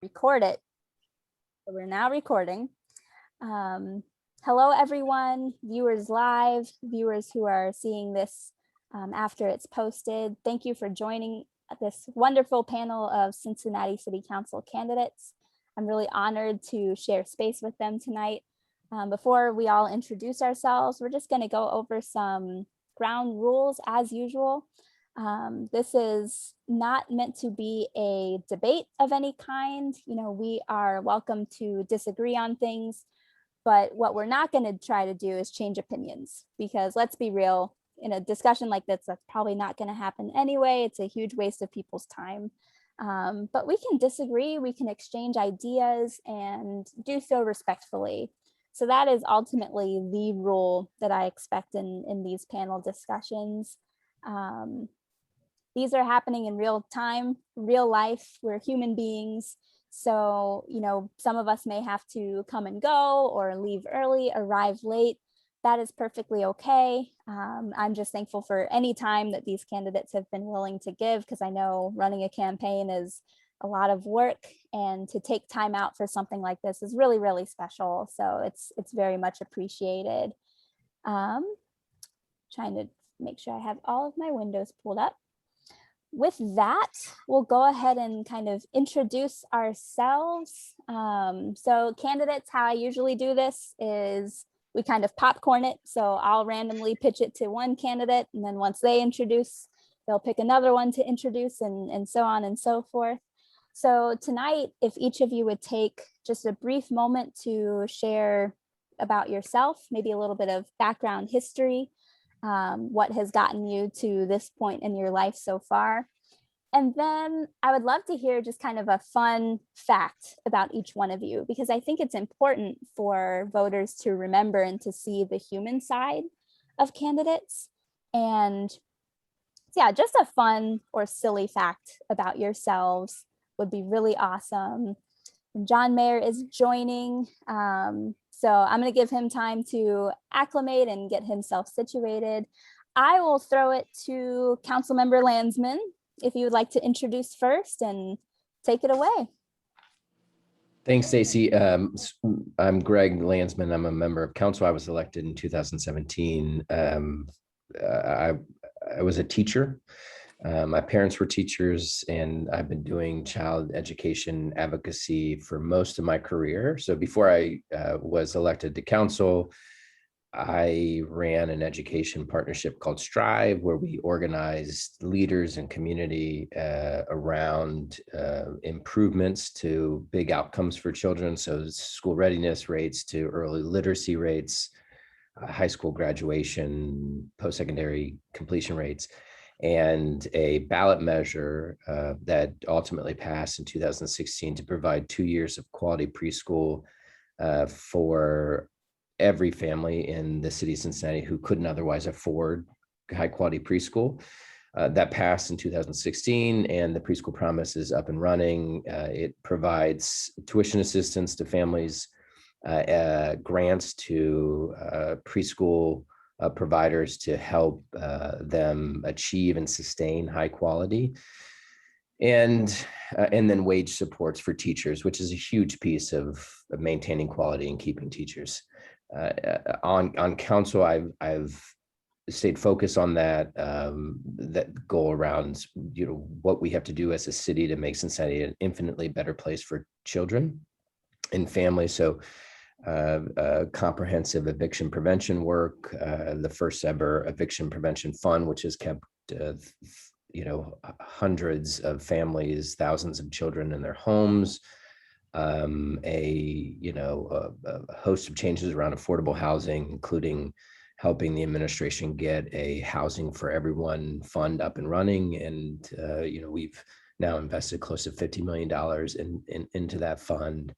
Record it. So we're now recording. Hello, everyone, viewers live, viewers who are seeing this after it's posted. Thank you for joining this wonderful panel of Cincinnati City Council candidates. I'm really honored to share space with them tonight. Before we all introduce ourselves, we're just going to go over some ground rules as usual. This is not meant to be a debate of any kind. We are welcome to disagree on things, but what we're not going to try to do is change opinions, because let's be real, in a discussion like this, that's probably not going to happen anyway. It's a huge waste of people's time. But we can disagree, we can exchange ideas and do so respectfully. So that is ultimately the rule that I expect in these panel discussions. These are happening in real time, real life. We're human beings. So, some of us may have to come and go or leave early, arrive late. That is perfectly okay. I'm just thankful for any time that these candidates have been willing to give, because I know running a campaign is a lot of work, and to take time out for something like this is really, really special. So it's very much appreciated. Trying to make sure I have all of my windows pulled up. With that, we'll go ahead and kind of introduce ourselves. So candidates, how I usually do this is we kind of popcorn it. So I'll randomly pitch it to one candidate, and then once they introduce, they'll pick another one to introduce, and so on and so forth. So tonight, if each of you would take just a brief moment to share about yourself, maybe a little bit of background history, what has gotten you to this point in your life so far. And then I would love to hear just kind of a fun fact about each one of you, because I think it's important for voters to remember and to see the human side of candidates. And yeah, just a fun or silly fact about yourselves would be really awesome. And John Mayer is joining. So I'm going to give him time to acclimate and get himself situated. I will throw it to Councilmember Landsman, if you would like to introduce first and take it away. Thanks, Stacey. I'm Greg Landsman. I'm a member of council. I was elected in 2017. I was a teacher. My parents were teachers, and I've been doing child education advocacy for most of my career. So before I was elected to council, I ran an education partnership called Strive, where we organized leaders and community around improvements to big outcomes for children. So school readiness rates to early literacy rates, high school graduation, post-secondary completion rates, and a ballot measure that ultimately passed in 2016 to provide 2 years of quality preschool for every family in the city of Cincinnati who couldn't otherwise afford high quality preschool. That passed in 2016, and the preschool promise is up and running. It provides tuition assistance to families, grants to preschool providers to help them achieve and sustain high quality, and then wage supports for teachers, which is a huge piece of maintaining quality and keeping teachers. On council, I've stayed focused on that goal around what we have to do as a city to make Cincinnati an infinitely better place for children and families. So comprehensive eviction prevention work, the first ever eviction prevention fund, which has kept hundreds of families, thousands of children in their homes. A host of changes around affordable housing, including helping the administration get a housing for everyone fund up and running. And, we've now invested close to $50 million into that fund.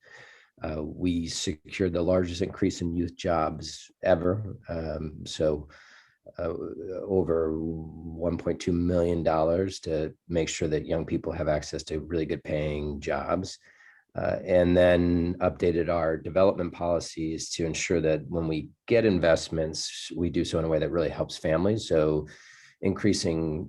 We secured the largest increase in youth jobs ever. Over $1.2 million to make sure that young people have access to really good paying jobs. And then updated our development policies to ensure that when we get investments, we do so in a way that really helps families. So increasing,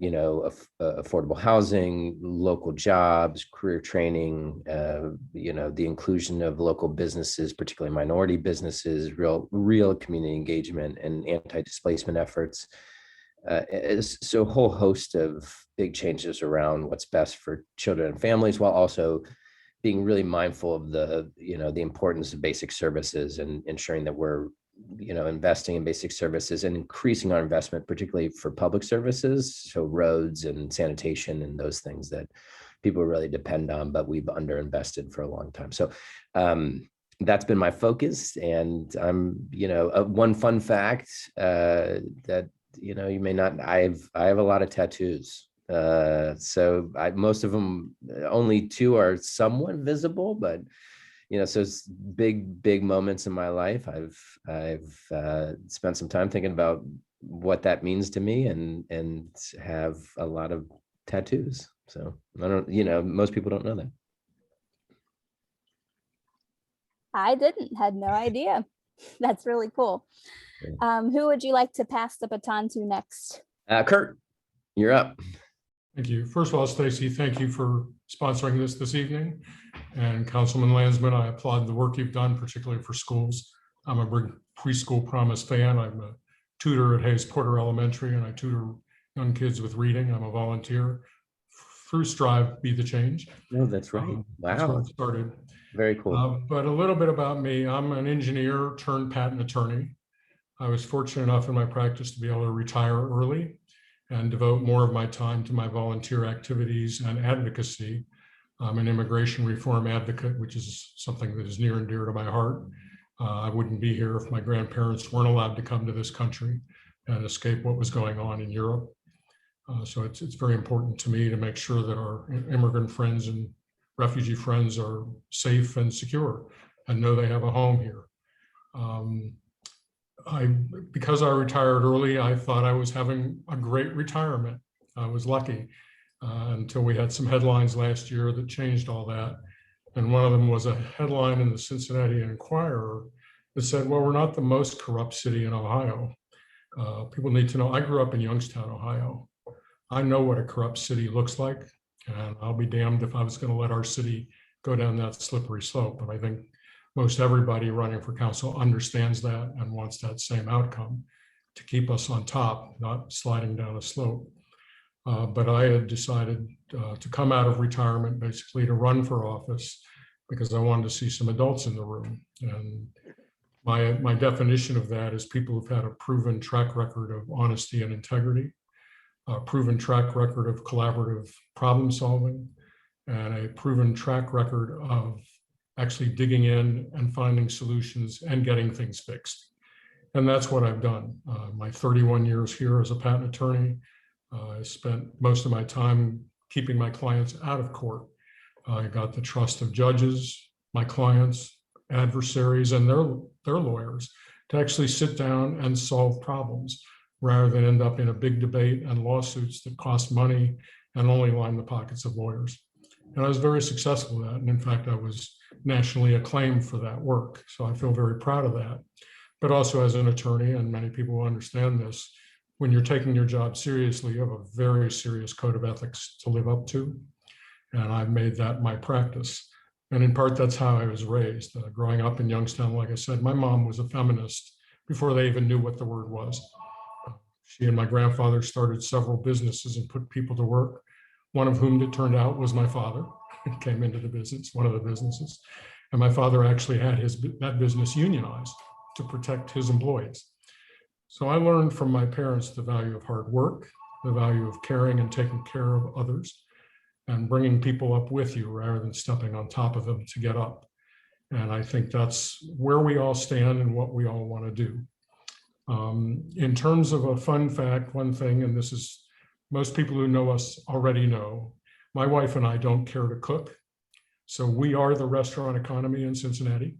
affordable housing, local jobs, career training, the inclusion of local businesses, particularly minority businesses, real community engagement, and anti-displacement efforts. So a whole host of big changes around what's best for children and families, while also being really mindful of the importance of basic services and ensuring that we're investing in basic services and increasing our investment, particularly for public services, so roads and sanitation and those things that people really depend on, but we've underinvested for a long time. So that's been my focus. And I'm, one fun fact that you may not. I have a lot of tattoos. So most of them, only 2 are somewhat visible, but so it's big moments in my life. I've spent some time thinking about what that means to me, and have a lot of tattoos. So I don't, most people don't know that. I had no idea. That's really cool. Who would you like to pass the baton to next? Kurt, you're up. Thank you. First of all, Stacy, thank you for sponsoring this evening. And Councilman Landsman, I applaud the work you've done, particularly for schools. I'm a big Preschool Promise fan. I'm a tutor at Hayes Porter Elementary, and I tutor young kids with reading. I'm a volunteer through Strive, Be the Change. No, that's right. Wow. That's where it started. Very cool. But a little bit about me. I'm an engineer turned patent attorney. I was fortunate enough in my practice to be able to retire early and devote more of my time to my volunteer activities and advocacy. I'm an immigration reform advocate, which is something that is near and dear to my heart. I wouldn't be here if my grandparents weren't allowed to come to this country and escape what was going on in Europe. So it's very important to me to make sure that our immigrant friends and refugee friends are safe and secure and know they have a home here. Because I retired early, I thought I was having a great retirement. I was lucky until we had some headlines last year that changed all that. And one of them was a headline in the Cincinnati Enquirer that said, well, we're not the most corrupt city in Ohio. People need to know, I grew up in Youngstown, Ohio. I know what a corrupt city looks like, and I'll be damned if I was going to let our city go down that slippery slope. But I think most everybody running for council understands that and wants that same outcome, to keep us on top, not sliding down a slope. But I had decided to come out of retirement, basically to run for office, because I wanted to see some adults in the room. And my definition of that is people who've had a proven track record of honesty and integrity, a proven track record of collaborative problem solving, and a proven track record of actually digging in and finding solutions and getting things fixed. And that's what I've done. My 31 years here as a patent attorney, I spent most of my time keeping my clients out of court. I got the trust of judges, my clients, adversaries, and their lawyers to actually sit down and solve problems, rather than end up in a big debate and lawsuits that cost money and only line the pockets of lawyers. And I was very successful at that. And in fact, I was nationally acclaimed for that work. So I feel very proud of that. But also as an attorney, and many people will understand this, when you're taking your job seriously, you have a very serious code of ethics to live up to. And I've made that my practice. And in part, that's how I was raised. Growing up in Youngstown, like I said, my mom was a feminist before they even knew what the word was. She and my grandfather started several businesses and put people to work, one of whom, it turned out, was my father. Came into the business, one of the businesses. And my father actually had that business unionized to protect his employees. So I learned from my parents the value of hard work, the value of caring and taking care of others, and bringing people up with you rather than stepping on top of them to get up. And I think that's where we all stand and what we all want to do. In terms of a fun fact, one thing, and this is most people who know us already know, my wife and I don't care to cook. So we are the restaurant economy in Cincinnati.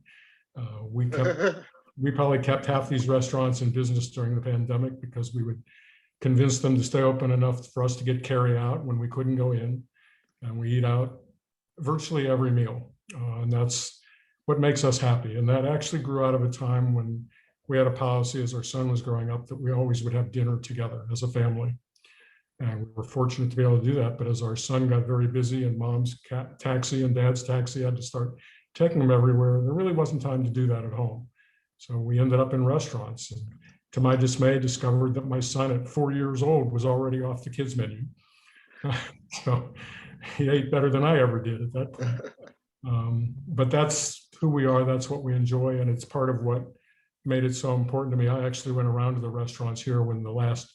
We probably kept half these restaurants in business during the pandemic because we would convince them to stay open enough for us to get carry out when we couldn't go in. And we eat out virtually every meal. And that's what makes us happy. And that actually grew out of a time when we had a policy as our son was growing up that we always would have dinner together as a family. And we were fortunate to be able to do that. But as our son got very busy and mom's taxi and dad's taxi had to start taking him everywhere, there really wasn't time to do that at home. So we ended up in restaurants. And to my dismay, discovered that my son at 4 years old was already off the kids menu. So he ate better than I ever did at that point. But that's who we are. That's what we enjoy. And it's part of what made it so important to me. I actually went around to the restaurants here when the last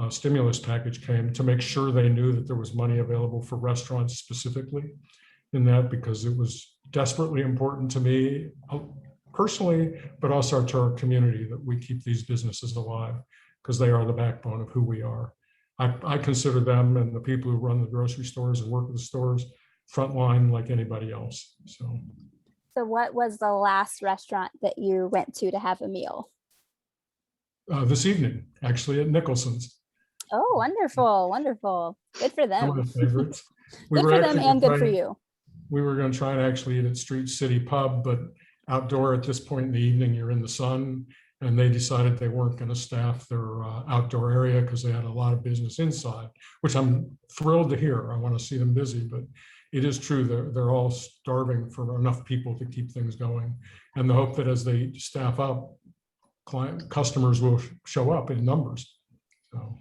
stimulus package came to make sure they knew that there was money available for restaurants specifically in that, because it was desperately important to me personally, but also to our community, that we keep these businesses alive, because they are the backbone of who we are. I consider them and the people who run the grocery stores and work with the stores frontline like anybody else. So what was the last restaurant that you went to have a meal? This evening, actually, at Nicholson's. Oh, wonderful, wonderful. Good for One them. of my favorites. Good for them and good for you. We were going to try and actually eat at Street City Pub, but outdoor at this point in the evening, you're in the sun, and they decided they weren't going to staff their outdoor area because they had a lot of business inside, which I'm thrilled to hear. I want to see them busy, but it is true they're all starving for enough people to keep things going, and the hope that as they staff up, customers will show up in numbers. So.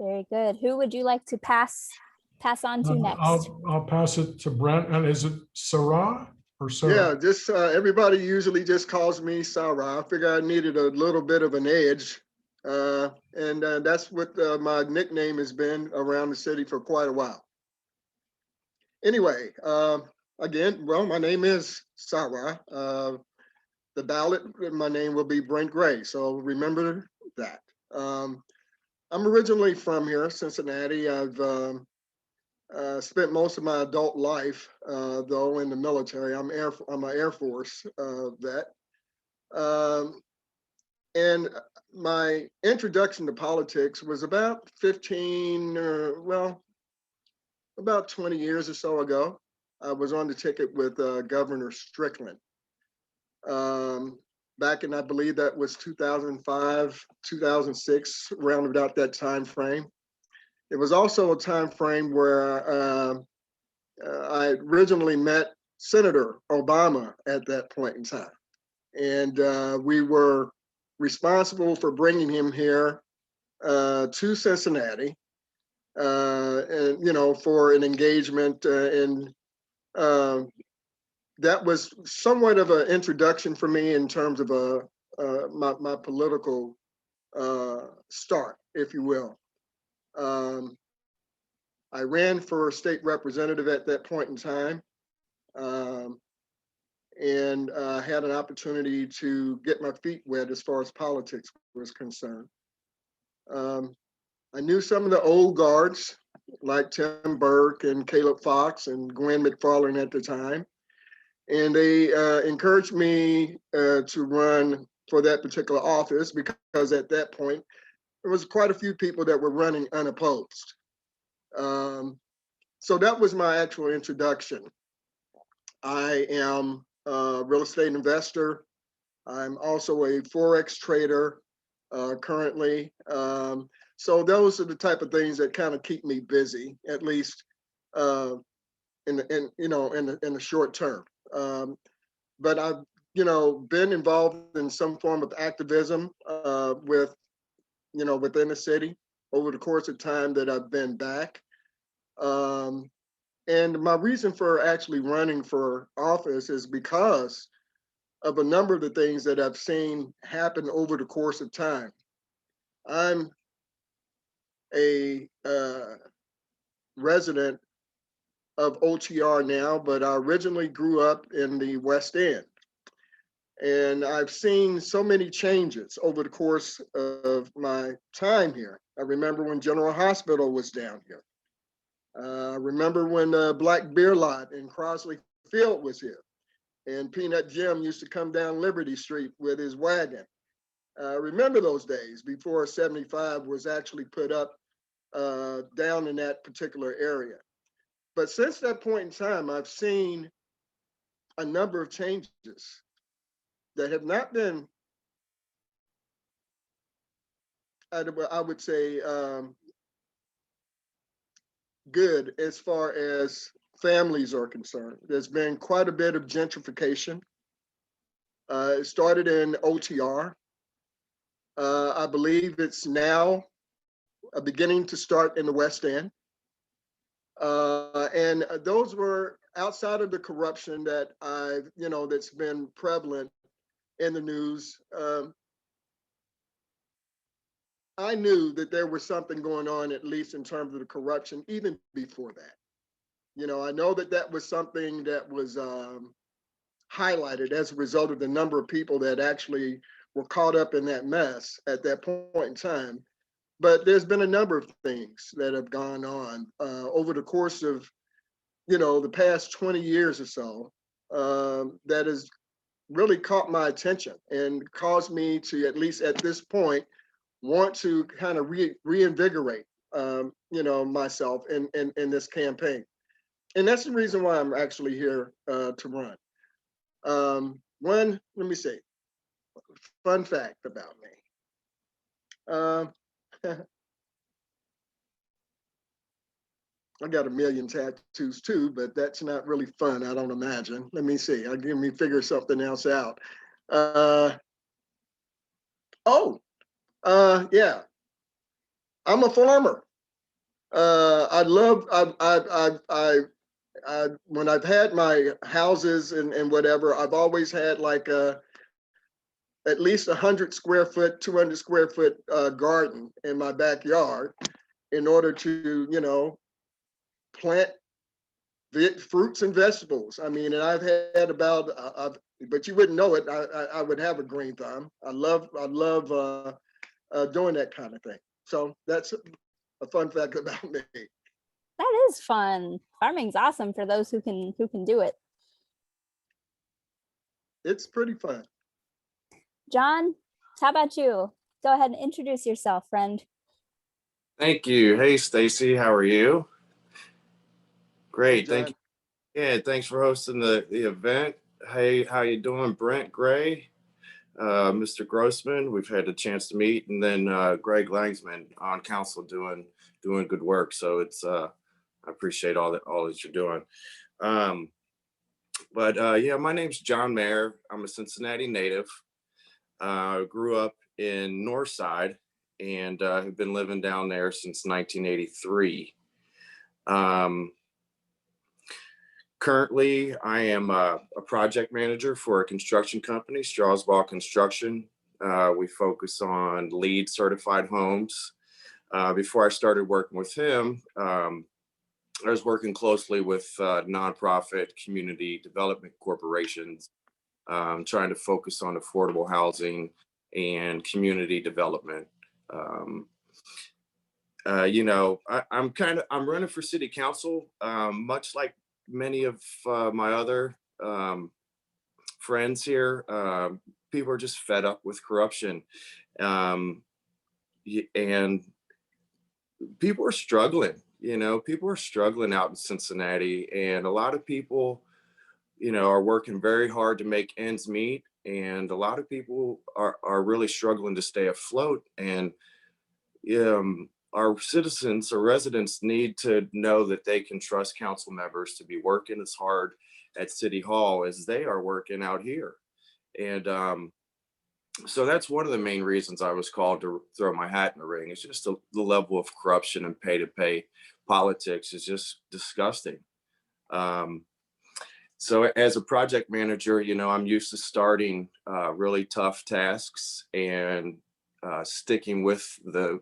Very good. Who would you like to pass on to next? I'll pass it to Brent. And is it Sarah or Sarah? Yeah, just everybody usually just calls me Sarah. I figure I needed a little bit of an edge. And that's what my nickname has been around the city for quite a while. Anyway, again, well, my name is Sarah. The ballot, my name will be Brent Gray. So remember that. I'm originally from here, Cincinnati. I've spent most of my adult life, though, in the military. I'm an Air Force vet. And my introduction to politics was about 20 years or so ago. I was on the ticket with Governor Strickland. Back in, I believe that was 2005, 2006, around about that time frame. It was also a time frame where I originally met Senator Obama at that point in time. And we were responsible for bringing him here to Cincinnati, and, for an engagement. And that was somewhat of an introduction for me in terms of my political start, if you will. I ran for state representative at that point in time, and had an opportunity to get my feet wet as far as politics was concerned. I knew some of the old guards like Tim Burke and Caleb Fox and Gwen McFarland at the time, and they encouraged me to run for that particular office because at that point, there was quite a few people that were running unopposed. So that was my actual introduction. I am a real estate investor. I'm also a Forex trader currently. So those are the type of things that kind of keep me busy, at least in the short term. But I've been involved in some form of activism within the city over the course of time that I've been back. And my reason for actually running for office is because of a number of the things that I've seen happen over the course of time. I'm a resident of OTR now, but I originally grew up in the West End. And I've seen so many changes over the course of my time here. I remember when General Hospital was down here. I remember when Black Beer Lot in Crosley Field was here. And Peanut Jim used to come down Liberty Street with his wagon. I remember those days before 75 was actually put up down in that particular area. But since that point in time, I've seen a number of changes that have not been I would say good as far as families are concerned. There's been quite a bit of gentrification. It started in OTR. I believe it's now beginning to start in the West End. And those were outside of the corruption that that's been prevalent in the news. I knew that there was something going on, at least in terms of the corruption, even before that. I know that that was something that was highlighted as a result of the number of people that actually were caught up in that mess at that point in time. But there's been a number of things that have gone on over the course of, the past 20 years or so that has really caught my attention and caused me to, at least at this point, want to kind of reinvigorate, myself in this campaign. And that's the reason why I'm actually here to run. One, let me see, fun fact about me. I got a million tattoos too, but that's not really fun, I don't imagine. Let me see, I'll give me figure something else out. Yeah, I'm a farmer. When I've had my houses and whatever, I've always had like at least 100 square foot, 200 square foot garden in my backyard in order to, plant fruits and vegetables. I mean, and I've had about, but you wouldn't know it. I would have a green thumb. I love doing that kind of thing. So that's a fun fact about me. That is fun. Farming's awesome for those who can do it. It's pretty fun. John, how about you? Go ahead and introduce yourself, friend. Thank you. Hey, Stacy, how are you? Great. Hey, thank you. Yeah, thanks for hosting the event. Hey, how you doing, Brent Gray, Mr. Grossman? We've had a chance to meet, and then Greg Langsman on council doing good work. So it's I appreciate all that you're doing. Yeah, my name's John Mayer. I'm a Cincinnati native. Grew up in Northside and have been living down there since 1983. Currently, I am a project manager for a construction company, Strasbaugh Construction. We focus on LEED certified homes. Before I started working with him, I was working closely with nonprofit community development corporations, trying to focus on affordable housing and community development. I'm running for city council, much like many of my other friends here. People are just fed up with corruption, and people are struggling. People are struggling out in Cincinnati, and a lot of people, are working very hard to make ends meet, and a lot of people are really struggling to stay afloat. And our citizens or residents need to know that they can trust council members to be working as hard at City Hall as they are working out here. And so that's one of the main reasons I was called to throw my hat in the ring. It's just the level of corruption and pay-to-pay politics is just disgusting. So as a project manager, I'm used to starting really tough tasks and sticking with the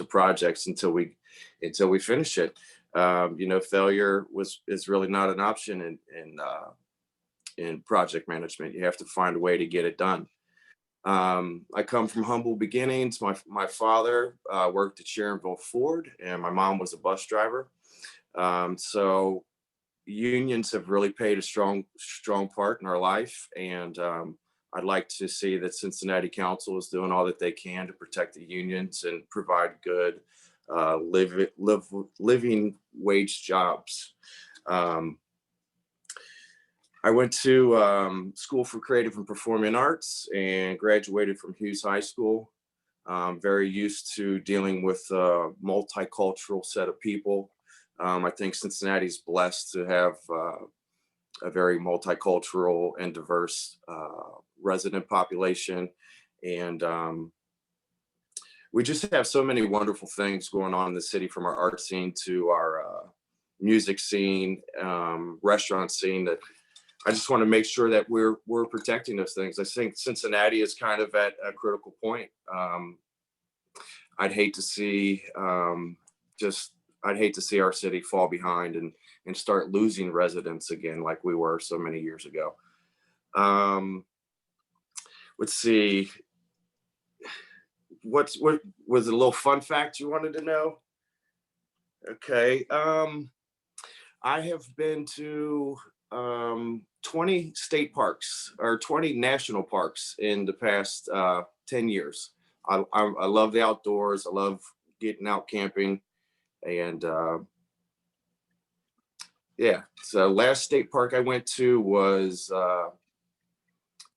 projects until we finish it. Failure is really not an option in project management. You have to find a way to get it done. I come from humble beginnings. My father worked at Sharonville Ford, and my mom was a bus driver. So unions have really played a strong part in our life, and I'd like to see that Cincinnati Council is doing all that they can to protect the unions and provide good living wage jobs. I went to school for creative and performing arts and graduated from Hughes High School. Very used to dealing with a multicultural set of people. I think Cincinnati's blessed to have a very multicultural and diverse resident population. And we just have so many wonderful things going on in the city, from our art scene to our music scene, restaurant scene, that I just want to make sure that we're protecting those things. I think Cincinnati is kind of at a critical point. I'd hate to see our city fall behind and start losing residents again, like we were so many years ago. Let's see. What was a little fun fact you wanted to know? Okay. I have been to 20 state parks or 20 national parks in the past 10 years. I love the outdoors. I love getting out camping. And yeah, so last state park I went to was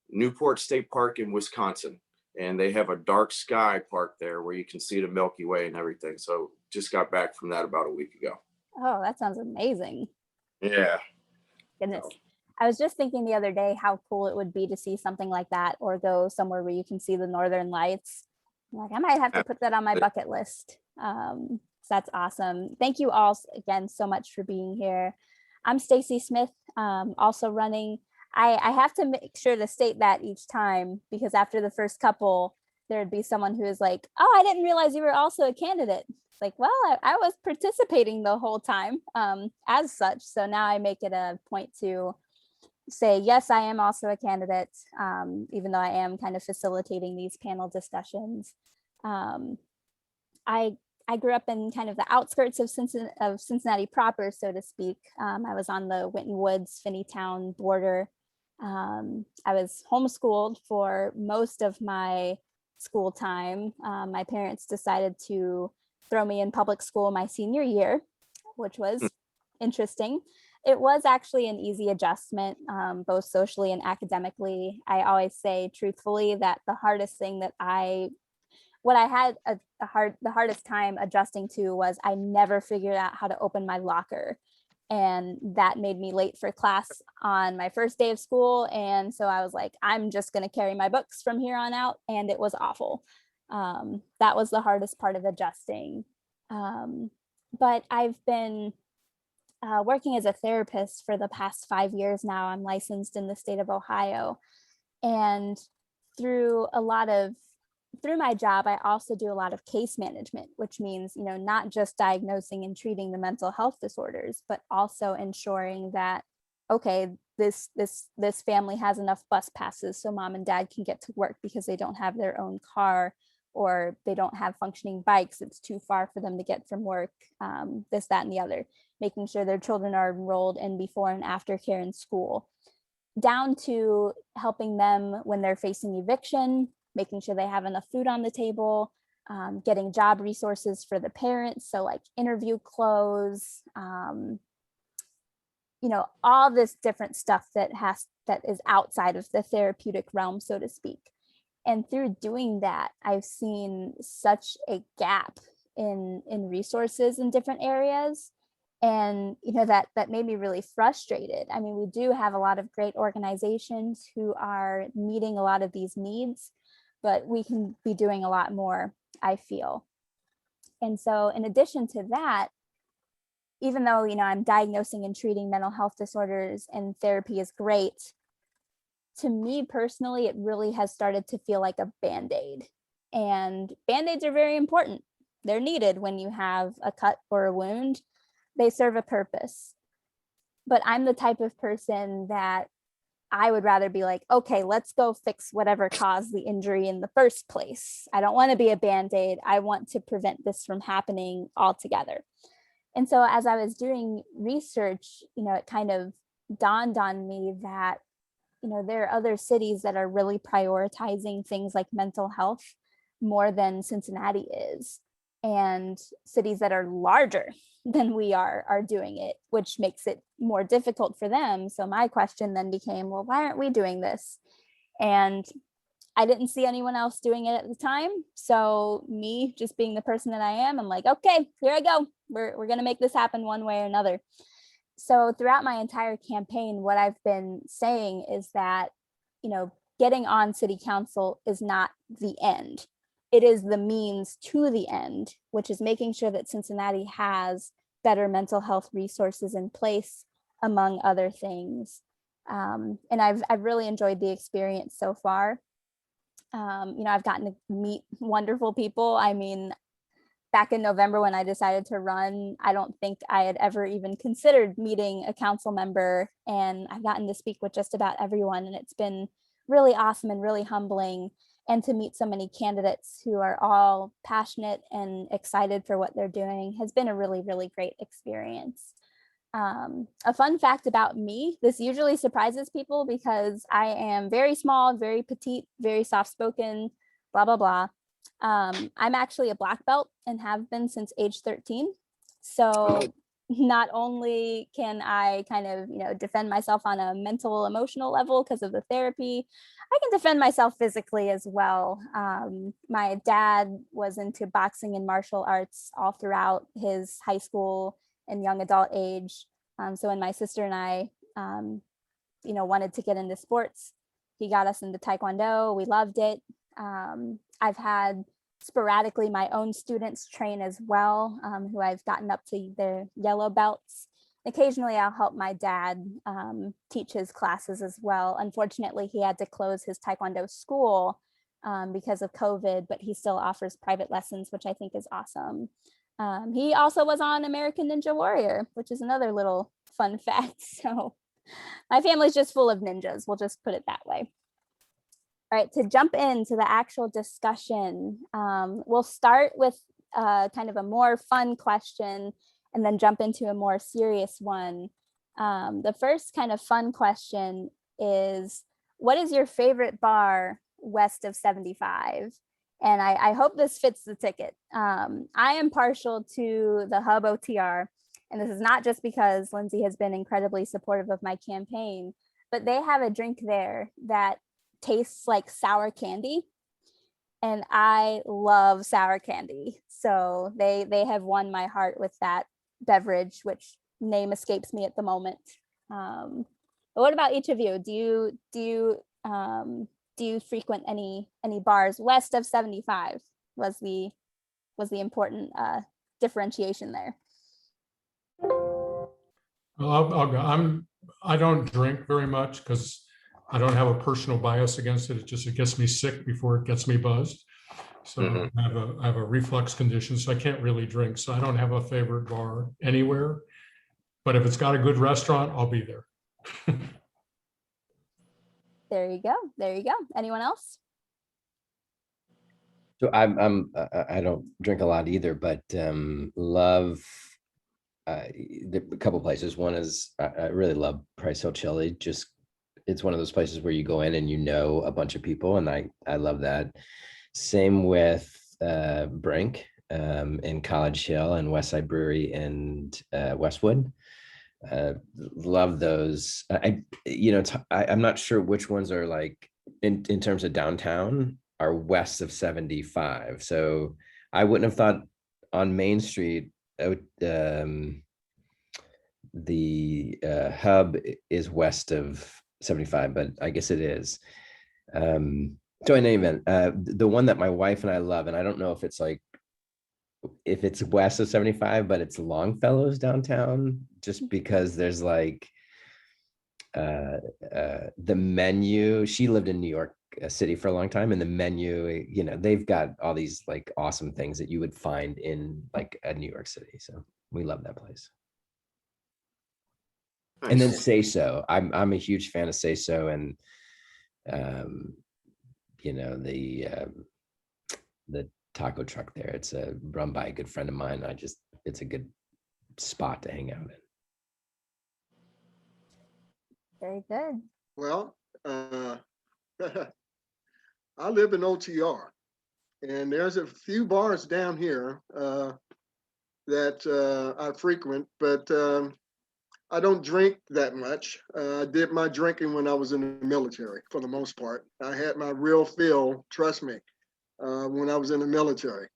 Newport State Park in Wisconsin. And they have a dark sky park there where you can see the Milky Way and everything. So just got back from that about a week ago. Oh, that sounds amazing. Yeah. Goodness. So, I was just thinking the other day how cool it would be to see something like that, or go somewhere where you can see the Northern Lights. Like, I might have to put that on my bucket list. So that's awesome. Thank you all again so much for being here. I'm Stacy Smith, also running. I have to make sure to state that each time, because after the first couple, there'd be someone who is like, oh, I didn't realize you were also a candidate. It's like, well, I was participating the whole time as such. So now I make it a point to say, yes, I am also a candidate, even though I am kind of facilitating these panel discussions. I grew up in kind of the outskirts of Cincinnati proper, so to speak. I was on the Winton Woods, Finneytown border. I was homeschooled for most of my school time. My parents decided to throw me in public school my senior year, which was interesting. It was actually an easy adjustment, both socially and academically. I always say truthfully that the hardest thing that what I had the hardest time adjusting to was I never figured out how to open my locker. And that made me late for class on my first day of school. And so I was like, I'm just going to carry my books from here on out. And it was awful. That was the hardest part of adjusting. But I've been working as a therapist for the past 5 years now. I'm licensed in the state of Ohio. And through my job, I also do a lot of case management, which means, not just diagnosing and treating the mental health disorders, but also ensuring that, okay, this family has enough bus passes so mom and dad can get to work because they don't have their own car, or they don't have functioning bikes. It's too far for them to get from work, this, that, and the other, making sure their children are enrolled in before and after care in school, down to helping them when they're facing eviction, making sure they have enough food on the table, getting job resources for the parents. So like interview clothes, all this different stuff that is outside of the therapeutic realm, so to speak. And through doing that, I've seen such a gap in resources in different areas. And, that made me really frustrated. I mean, we do have a lot of great organizations who are meeting a lot of these needs, but we can be doing a lot more, I feel. And so in addition to that, even though, I'm diagnosing and treating mental health disorders and therapy is great, to me personally, it really has started to feel like a Band-Aid. And Band-Aids are very important. They're needed when you have a cut or a wound. They serve a purpose. But I'm the type of person that I would rather be like, okay, let's go fix whatever caused the injury in the first place. I don't want to be a Band-Aid. I want to prevent this from happening altogether. And so as I was doing research, it kind of dawned on me that, there are other cities that are really prioritizing things like mental health more than Cincinnati is, and cities that are larger than we are doing it, which makes it more difficult for them. So my question then became, well, why aren't we doing this? And I didn't see anyone else doing it at the time. So me just being the person that I am, I'm like, okay, here I go. We're going to make this happen one way or another. So throughout my entire campaign, what I've been saying is that, getting on city council is not the end. It is the means to the end, which is making sure that Cincinnati has better mental health resources in place, among other things. And I've really enjoyed the experience so far. I've gotten to meet wonderful people. I mean, back in November when I decided to run, I don't think I had ever even considered meeting a council member, and I've gotten to speak with just about everyone, and it's been really awesome and really humbling, and to meet so many candidates who are all passionate and excited for what they're doing has been a really, really great experience. A fun fact about me, this usually surprises people because I am very small, very petite, very soft-spoken, blah, blah, blah. I'm actually a black belt and have been since age 13. So not only can I kind of, defend myself on a mental, emotional level because of the therapy, I can defend myself physically as well. My dad was into boxing and martial arts all throughout his high school and young adult age. So when my sister and I, wanted to get into sports, he got us into Taekwondo. We loved it. I've had sporadically my own students train as well, who I've gotten up to their yellow belts. Occasionally, I'll help my dad teach his classes as well. Unfortunately, he had to close his Taekwondo school because of COVID, but he still offers private lessons, which I think is awesome. He also was on American Ninja Warrior, which is another little fun fact. So my family's just full of ninjas. We'll just put it that way. All right, to jump into the actual discussion, we'll start with kind of a more fun question and then jump into a more serious one. The first kind of fun question is, what is your favorite bar west of 75? And I hope this fits the ticket. I am partial to the Hub OTR, and this is not just because Lindsay has been incredibly supportive of my campaign, but they have a drink there that tastes like sour candy, and I love sour candy. So they have won my heart with that beverage, which name escapes me at the moment. But what about each of you? Do you frequent any bars west of 75? Was the important differentiation there? Well, I'll go. I don't drink very much because I don't have a personal bias against it. It gets me sick before it gets me buzzed. So I have a reflux condition, so I can't really drink. So I don't have a favorite bar anywhere. But if it's got a good restaurant, I'll be there. There you go. There you go. Anyone else? So I don't drink a lot either, but love a couple places. One is I really love Price Hill Chili. Just it's one of those places where you go in and a bunch of people, and I love that. Same with Brink in College Hill and Westside Brewery and Westwood. Love those. I'm not sure which ones are like in terms of downtown are west of 75. So I wouldn't have thought on Main Street, the Hub is west of 75, but I guess it is. So in any event, the one that my wife and I love, and I don't know if it's west of 75, but it's Longfellow's downtown, just because there's like the menu. She lived in New York City for a long time, and the menu, they've got all these like awesome things that you would find in like a New York City. So we love that place. Nice. And then Say So. I'm a huge fan of Say So, and the taco truck there. It's run by a good friend of mine. It's a good spot to hang out in. Very good. Well, I live in OTR, and there's a few bars down here that I frequent, but I don't drink that much. I did my drinking when I was in the military for the most part. I had my real fill, trust me, when I was in the military.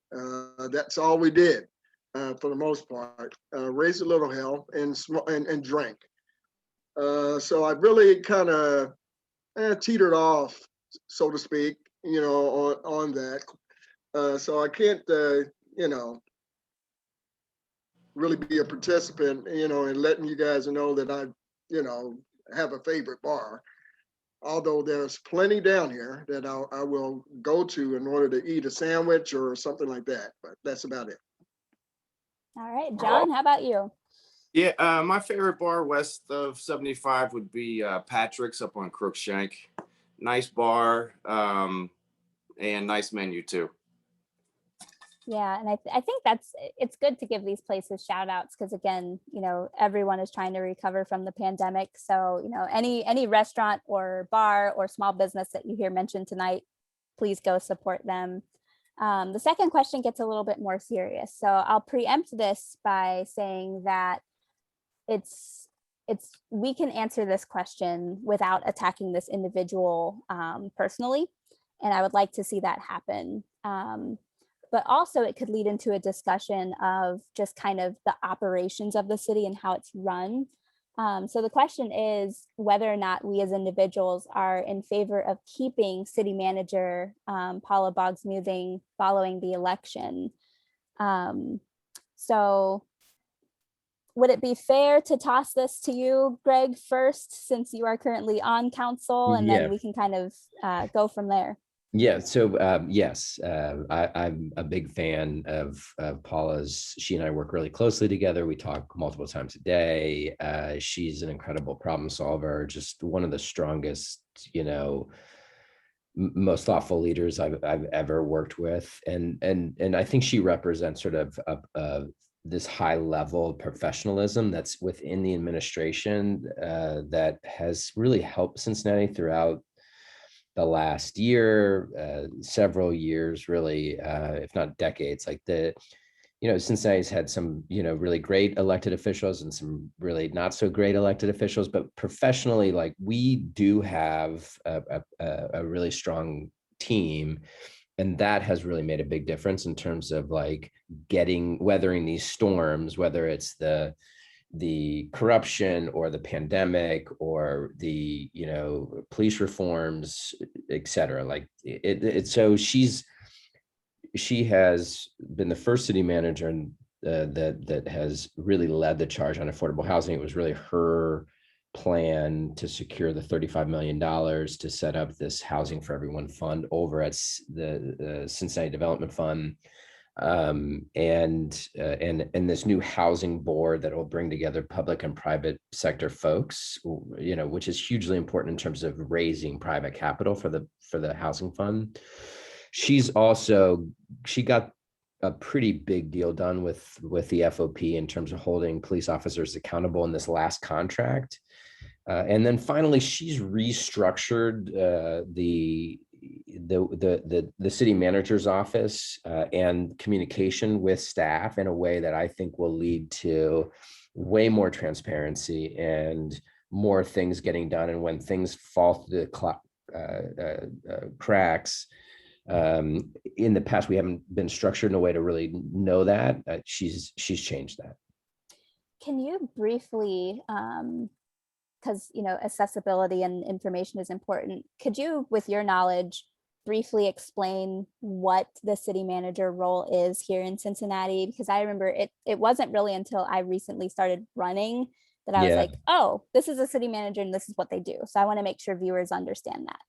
That's all we did for the most part. Raised a little hell and drank. So I really kind of teetered off, so to speak, on that. So I can't, really be a participant, and letting you guys know that I, have a favorite bar. Although there's plenty down here that I will go to in order to eat a sandwich or something like that, but that's about it. All right, John, how about you? Yeah, my favorite bar west of 75 would be Patrick's up on Crookshank. Nice bar, and nice menu too. Yeah, and I think it's good to give these places shout outs because again, everyone is trying to recover from the pandemic. So, any restaurant or bar or small business that you hear mentioned tonight, please go support them. The second question gets a little bit more serious. So I'll preempt this by saying that we can answer this question without attacking this individual personally. And I would like to see that happen. But also it could lead into a discussion of just kind of the operations of the city and how it's run. So the question is whether or not we as individuals are in favor of keeping city manager Paula Boggs-Muthing following the election. So would it be fair to toss this to you, Greg, first, since you are currently on council, and then we can kind of go from there? Yeah. So yes, I'm a big fan of Paula's. She and I work really closely together. We talk multiple times a day. She's an incredible problem solver, just one of the strongest, most thoughtful leaders I've ever worked with. And I think she represents sort of this high level of professionalism that's within the administration that has really helped Cincinnati throughout the last year, several years, really, if not decades. Like Cincinnati's had some, really great elected officials and some really not so great elected officials, but professionally, like we do have a really strong team. And that has really made a big difference in terms of like weathering these storms, whether it's the corruption or the pandemic or the police reforms, et cetera. Like so she has been the first city manager that has really led the charge on affordable housing. It was really her plan to secure the $35 million to set up this Housing for Everyone fund over at the Cincinnati Development Fund. And this new housing board that will bring together public and private sector folks, which is hugely important in terms of raising private capital for the housing fund. She got a pretty big deal done with the FOP in terms of holding police officers accountable in this last contract. And then finally, she's restructured the city manager's office and communication with staff in a way that I think will lead to way more transparency and more things getting done. And when things fall through the cracks, in the past, we haven't been structured in a way to really know that. She's changed that. Can you briefly, because accessibility and information is important, could you, with your knowledge, briefly explain what the city manager role is here in Cincinnati? Because I remember it wasn't really until I recently started running that I was like, oh, this is a city manager and this is what they do. So I want to make sure viewers understand that.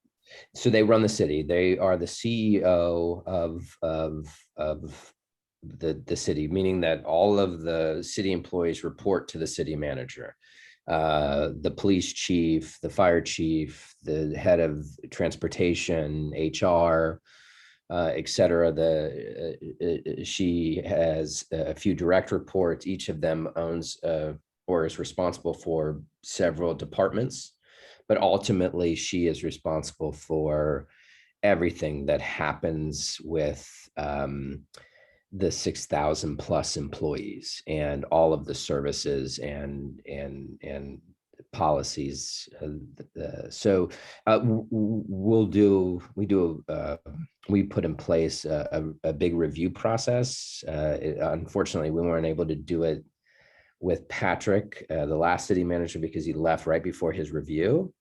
So they run the city. They are the CEO of the city, meaning that all of the city employees report to the city manager. The police chief, the fire chief, the head of transportation, HR, et cetera. She has a few direct reports. Each of them owns or is responsible for several departments, but ultimately she is responsible for everything that happens with the 6,000 plus employees and all of the services and policies. So we put in place a big review process. Unfortunately, we weren't able to do it with Patrick, the last city manager, because he left right before his review.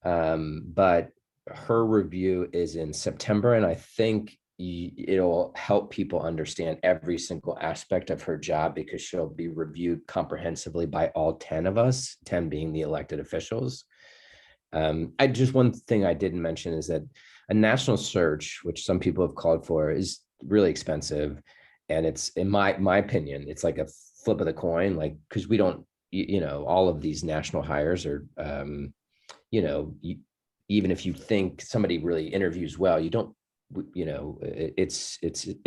But her review is in September, and I think it'll help people understand every single aspect of her job, because she'll be reviewed comprehensively by all 10 of us, 10 being the elected officials. One thing I didn't mention is that a national search, which some people have called for, is really expensive. And it's, in my opinion, it's like a flip of the coin, like, because we don't, all of these national hires are, even if you think somebody really interviews well, you don't, it's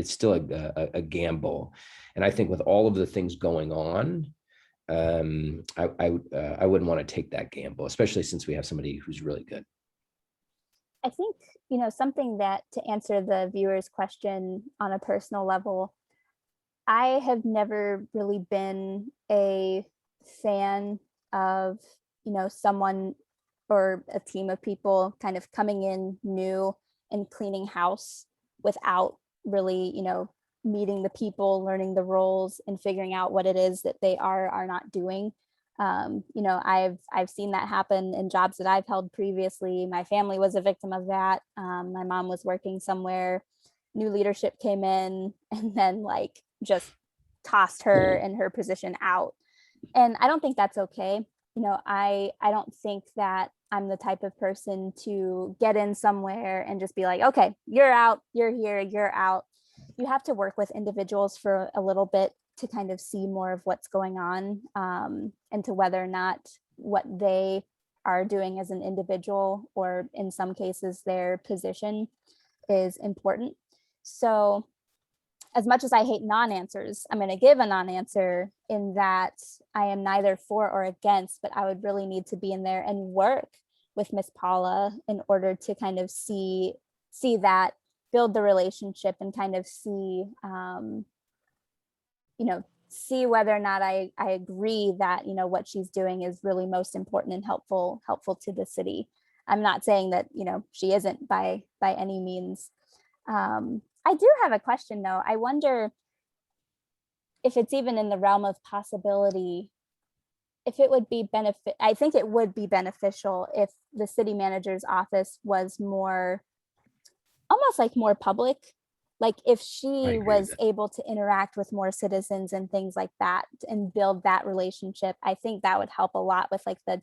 still a gamble. And I think with all of the things going on, I wouldn't want to take that gamble, especially since we have somebody who's really good. I think, something that, to answer the viewer's question on a personal level, I have never really been a fan of, someone or a team of people kind of coming in new and cleaning house without really, meeting the people, learning the roles, and figuring out what it is that they are not doing. I've seen that happen in jobs that I've held previously. My family was a victim of that. My mom was working somewhere, new leadership came in, and then like just tossed her and her position out. And I don't think that's okay. I don't think that I'm the type of person to get in somewhere and just be like, okay, you're out, you're here, you're out. You have to work with individuals for a little bit to kind of see more of what's going on, and to whether or not what they are doing as an individual, or in some cases their position, is important. So as much as I hate non-answers, I'm going to give a non-answer in that I am neither for or against, but I would really need to be in there and work with Miss Paula in order to kind of see that, build the relationship, and kind of see, see whether or not I agree that, what she's doing is really most important and helpful to the city. I'm not saying that, she isn't by any means. I do have a question though. I wonder if it's even in the realm of possibility, if it would be I think it would be beneficial if the city manager's office was more, almost like more public. Like if she was able to interact with more citizens and things like that and build that relationship, I think that would help a lot with like the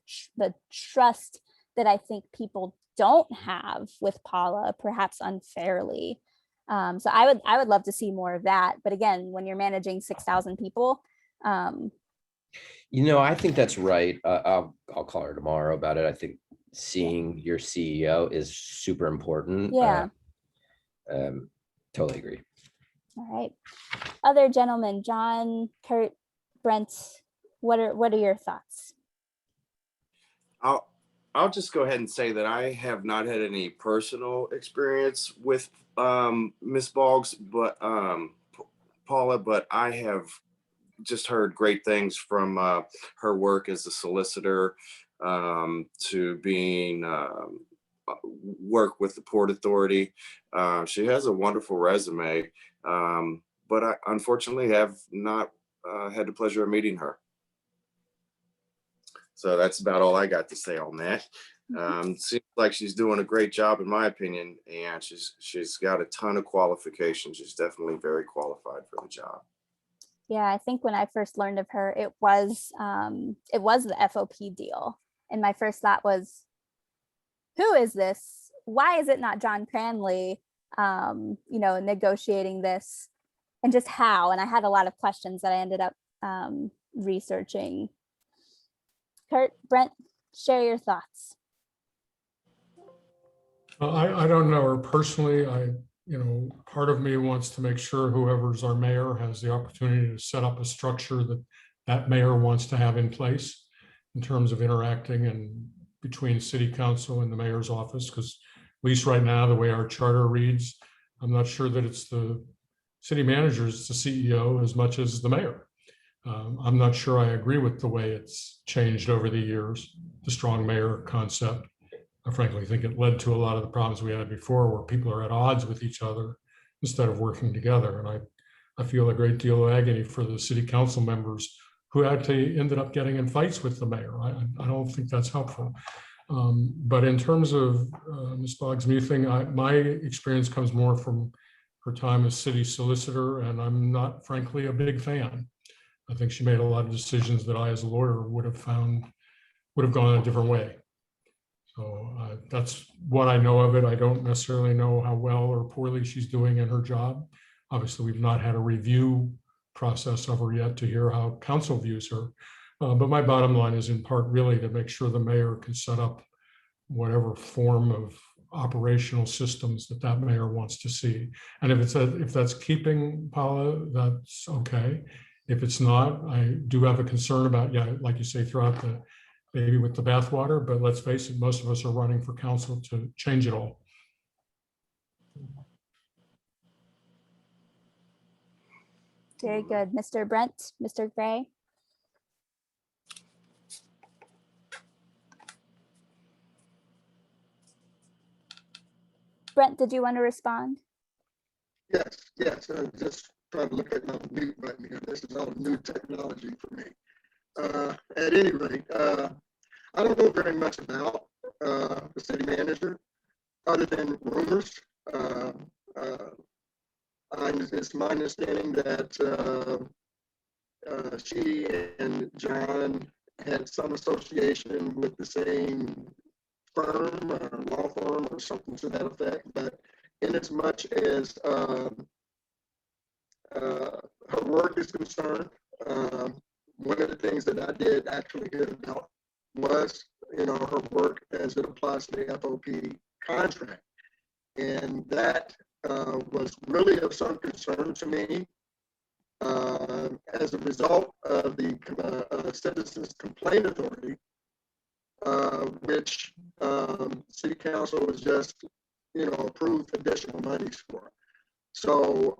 trust that I think people don't have with Paula, perhaps unfairly. So I would love to see more of that. But again, when you're managing 6,000 people, I think that's right. I'll call her tomorrow about it. I think seeing your CEO is super important. Yeah. Totally agree. All right. Other gentlemen, John, Kurt, Brent, what are your thoughts? I'll just go ahead and say that I have not had any personal experience with Miss Boggs, but Paula, but I have just heard great things from her work as a solicitor, to being work with the Port Authority. She has a wonderful resume, but I unfortunately have not had the pleasure of meeting her. So that's about all I got to say on that. Seems like she's doing a great job, in my opinion, and she's got a ton of qualifications. She's definitely very qualified for the job. Yeah, I think when I first learned of her, it was the FOP deal, and my first thought was, who is this? Why is it not John Cranley, negotiating this, and just how? And I had a lot of questions that I ended up researching. Kurt, Brent, share your thoughts. I don't know her personally. Part of me wants to make sure whoever's our mayor has the opportunity to set up a structure that mayor wants to have in place in terms of interacting and between city council and the mayor's office, because at least right now, the way our charter reads, I'm not sure that it's the city manager is the CEO as much as the mayor. I'm not sure I agree with the way it's changed over the years, the strong mayor concept. I frankly think it led to a lot of the problems we had before where people are at odds with each other instead of working together. And I feel a great deal of agony for the city council members who actually ended up getting in fights with the mayor. I don't think that's helpful. But in terms of Ms. Boggs' new thing, my experience comes more from her time as city solicitor, and I'm not, frankly, a big fan. I think she made a lot of decisions that I, as a lawyer, would have gone a different way. So that's what I know of it. I don't necessarily know how well or poorly she's doing in her job. Obviously, we've not had a review process of her yet to hear how council views her. But my bottom line is in part really to make sure the mayor can set up whatever form of operational systems that mayor wants to see. And if that's keeping Paula, that's okay. If it's not, I do have a concern about, yeah, like you say, throughout the baby with the bathwater, but let's face it, most of us are running for council to change it all. Very good. Mr. Brent, Mr. Gray. Brent, did you want to respond? Yes. I'm just trying to look at my mute button here. This is all new technology for me. At any rate, I don't know very much about the city manager other than rumors. It's my understanding that she and John had some association with the same firm or law firm or something to that effect. But in as much as her work is concerned, one of the things that I did actually hear about was, her work as it applies to the FOP contract. And that was really of some concern to me as a result of the Citizens Complaint Authority, which City Council has just, approved additional monies for. So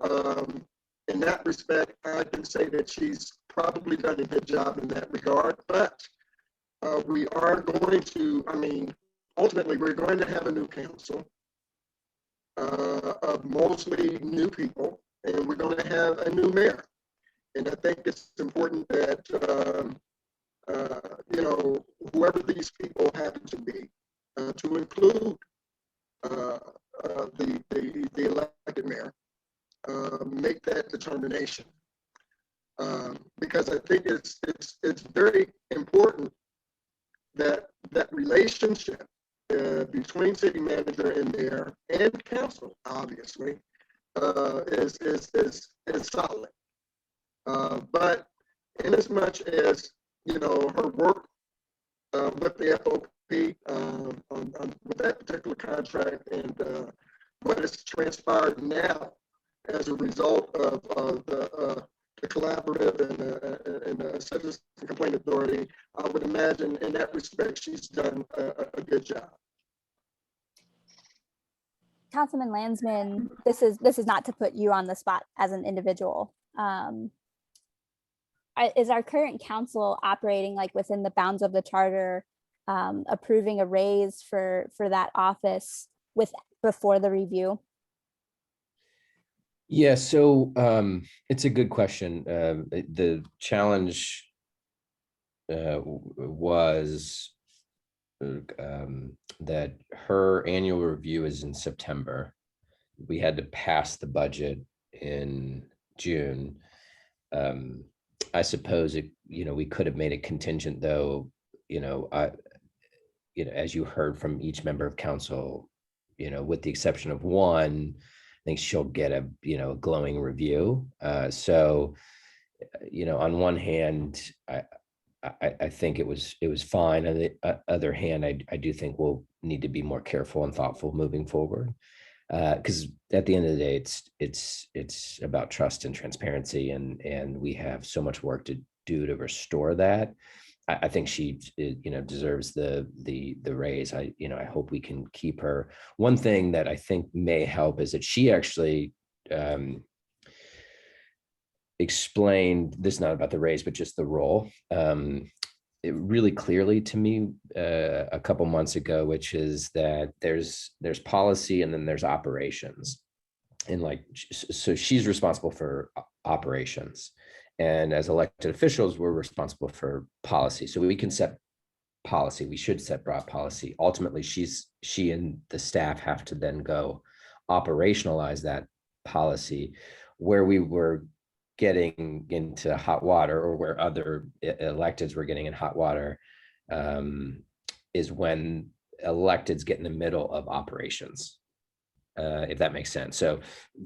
in that respect, I can say that she's probably done a good job in that regard, but we are going to, ultimately we're going to have a new council of mostly new people, and we're going to have a new mayor. And I think it's important that, whoever these people happen to be, to include the elected mayor, make that determination. Because I think it's very important that relationship between city manager and mayor and council, obviously, is solid. But in as much as, her work with the FOP with that particular contract and what has transpired now as a result of the collaborative and the Citizens Complaint Authority, I would imagine in that respect, she's done a good job. Councilman Landsman, this is not to put you on the spot as an individual. Is our current council operating like within the bounds of the charter, approving a raise for that office before the review? Yeah, so it's a good question. The challenge was that her annual review is in September. We had to pass the budget in June. I suppose we could have made it contingent, though. As you heard from each member of council, with the exception of one, I think she'll get a glowing review. So, on one hand, I think it was fine. On the other hand, I do think we'll need to be more careful and thoughtful moving forward. Because at the end of the day, it's about trust and transparency, and we have so much work to do to restore that. I think she, deserves the raise. I hope we can keep her. One thing that I think may help is that she actually explained this, not about the raise, but just the role, it really clearly to me a couple months ago, which is that there's policy and then there's operations. And like, so she's responsible for operations. And as elected officials, we're responsible for policy. So we can set policy. We should set broad policy. Ultimately, she and the staff have to then go operationalize that policy. Where we were getting into hot water, or where other electeds were getting in hot water, is when electeds get in the middle of operations, if that makes sense. So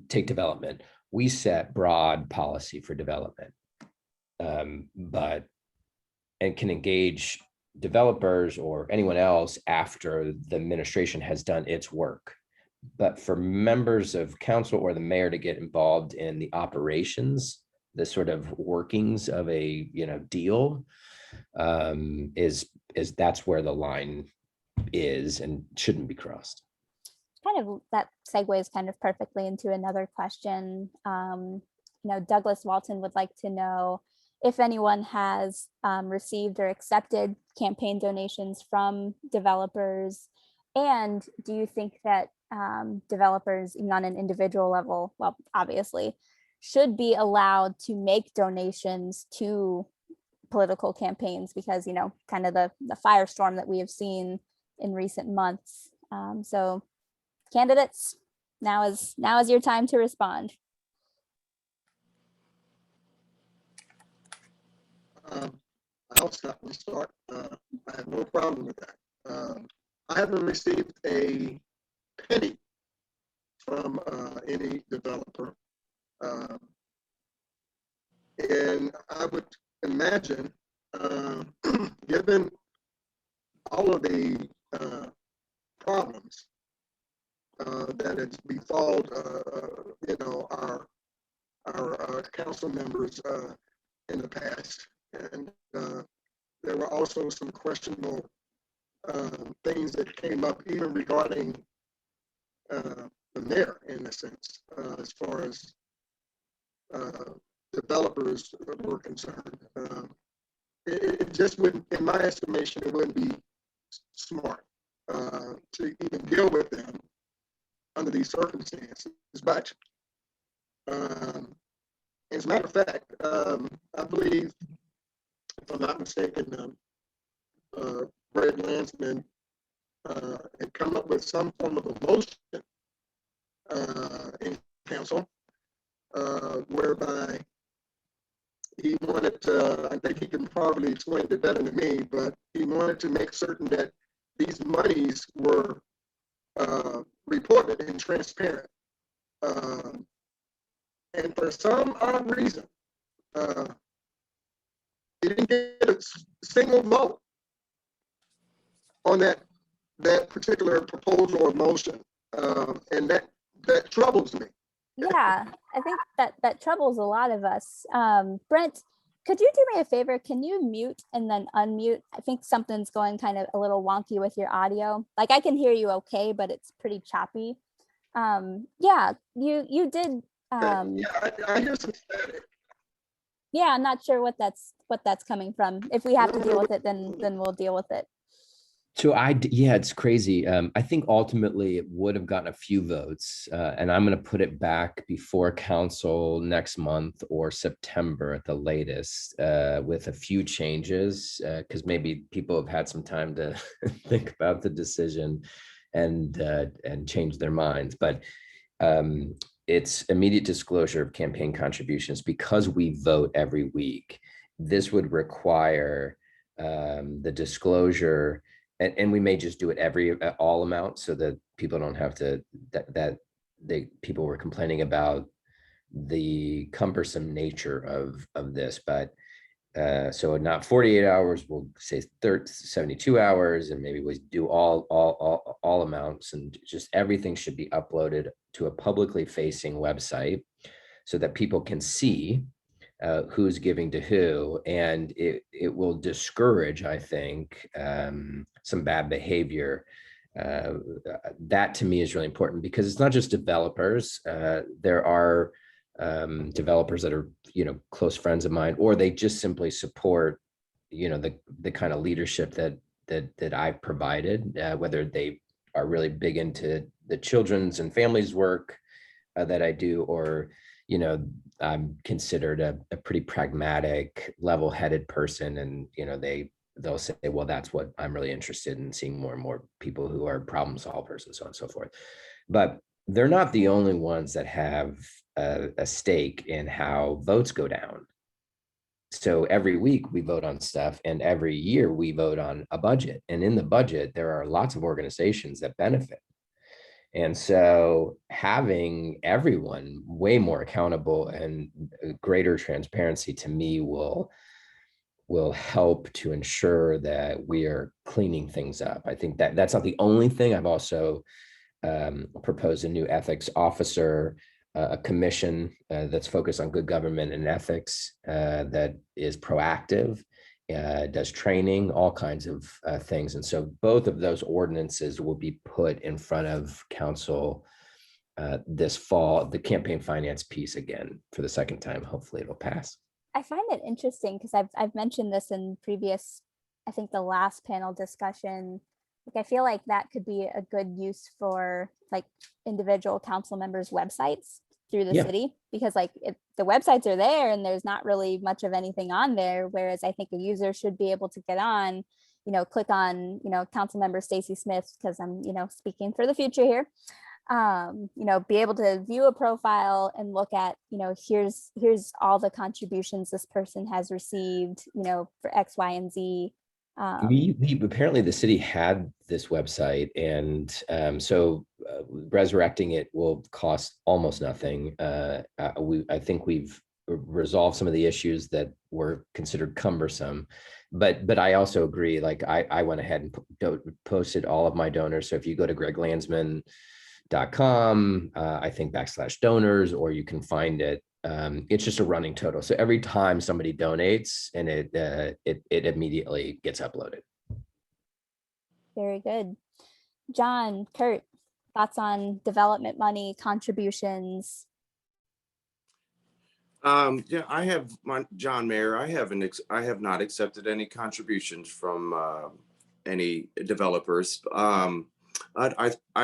take development. We set broad policy for development, but can engage developers or anyone else after the administration has done its work. But for members of council or the mayor to get involved in the operations, the sort of workings of a deal, is that's where the line is and shouldn't be crossed. Kind of that segues kind of perfectly into another question. Douglas Walton would like to know if anyone has received or accepted campaign donations from developers, and do you think that developers, even on an individual level, well, obviously, should be allowed to make donations to political campaigns, because kind of the firestorm that we have seen in recent months. So candidates, now is your time to respond. I'll stop and start. I have no problem with that. I haven't received a penny from any developer. And I would imagine, given all of the problems that has befalled, our council members in the past, and there were also some questionable things that came up, even regarding the mayor, in a sense, as far as developers were concerned. It just wouldn't, in my estimation, it wouldn't be smart to even deal with them under these circumstances. But as a matter of fact, I believe, if I'm not mistaken, Greg Landsman had come up with some form of a motion in council, whereby he wanted to, I think he can probably explain it better than me, but he wanted to make certain that these monies were reported and transparent. And for some odd reason, he didn't get a single vote on that particular proposal or motion, and that troubles me. Yeah, I think that troubles a lot of us. Brent, could you do me a favor? Can you mute and then unmute? I think something's going kind of a little wonky with your audio. Like, I can hear you okay, but it's pretty choppy. Yeah, you did. I hear some static. Yeah, I'm not sure what that's coming from. If we have to deal with it, then we'll deal with it. So yeah, it's crazy. I think ultimately it would have gotten a few votes, and I'm going to put it back before council next month or September at the latest, with a few changes, because maybe people have had some time to think about the decision and change their minds. But it's immediate disclosure of campaign contributions. Because we vote every week, this would require the disclosure. And we may just do it all amount, so that people don't have to, people were complaining about the cumbersome nature of this, but so not 48 hours, we'll say 72 hours, and maybe we do all amounts, and just everything should be uploaded to a publicly facing website so that people can see who's giving to who, and it will discourage, I think, some bad behavior. That to me is really important, because it's not just developers. There are developers that are, close friends of mine, or they just simply support, the kind of leadership that I've provided, whether they are really big into the children's and families work that I do, or, I'm considered a pretty pragmatic, level-headed person. And, they'll say, well, that's what I'm really interested in, seeing more and more people who are problem solvers and so on and so forth. But they're not the only ones that have a stake in how votes go down. So every week we vote on stuff, and every year we vote on a budget. And in the budget, there are lots of organizations that benefit. And so having everyone way more accountable and greater transparency, to me, will help to ensure that we are cleaning things up. I think that that's not the only thing. I've also proposed a new ethics officer, a commission that's focused on good government and ethics, that is proactive, does training, all kinds of things. And so both of those ordinances will be put in front of council this fall. The campaign finance piece, again, for the second time, hopefully it'll pass. I find it interesting because I've mentioned this in previous, I think the last panel discussion. Like, I feel like that could be a good use for like individual council members' websites through the city, because like the websites are there and there's not really much of anything on there. Whereas I think a user should be able to get on, click on, council member Stacy Smith, because I'm, speaking for the future here. Be able to view a profile and look at, here's all the contributions this person has received, for X, Y, and Z. We apparently, the city had this website, and so resurrecting it will cost almost nothing. I think we've resolved some of the issues that were considered cumbersome, but I also agree. Like, I went ahead and posted all of my donors. So if you go to greglandsman.com, I think /donors, or you can find it. It's just a running total. So every time somebody donates, and it immediately gets uploaded. Very good. John, Kurt, thoughts on development money, contributions? Yeah, I have John Mayer. I have not accepted any contributions from any developers. I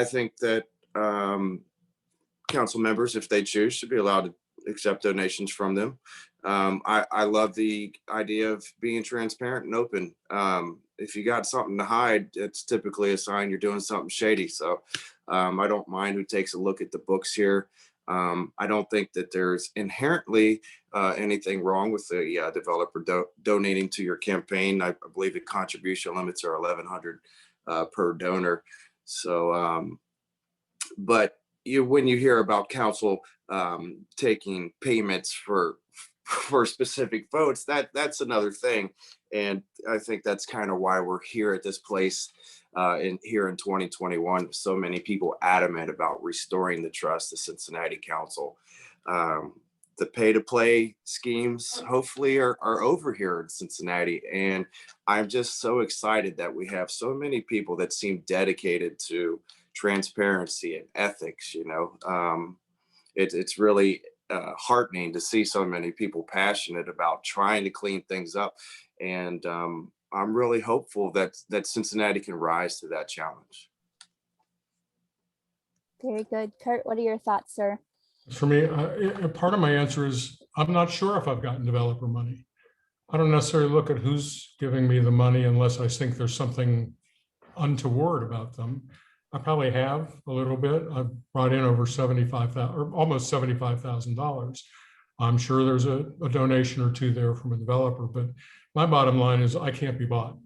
think that council members, if they choose, should be allowed to accept donations from them. I love the idea of being transparent and open. If you got something to hide, it's typically a sign you're doing something shady. So I don't mind who takes a look at the books here. I don't think that there's inherently anything wrong with the developer donating to your campaign. I believe the contribution limits are $1,100 per donor. So, but when you hear about council taking payments for specific votes, that's another thing. And I think that's kind of why we're here at this place here in 2021. So many people adamant about restoring the trust of Cincinnati Council. The pay-to-play schemes hopefully are over here in Cincinnati. And I'm just so excited that we have so many people that seem dedicated to transparency and ethics. It's really heartening to see so many people passionate about trying to clean things up. And I'm really hopeful that Cincinnati can rise to that challenge. Very good. Kurt, what are your thoughts, sir? For me, part of my answer is I'm not sure if I've gotten developer money. I don't necessarily look at who's giving me the money unless I think there's something untoward about them. I probably have a little bit. I've brought in over $75,000 or almost $75,000. I'm sure there's a donation or two there from a developer, but my bottom line is I can't be bought.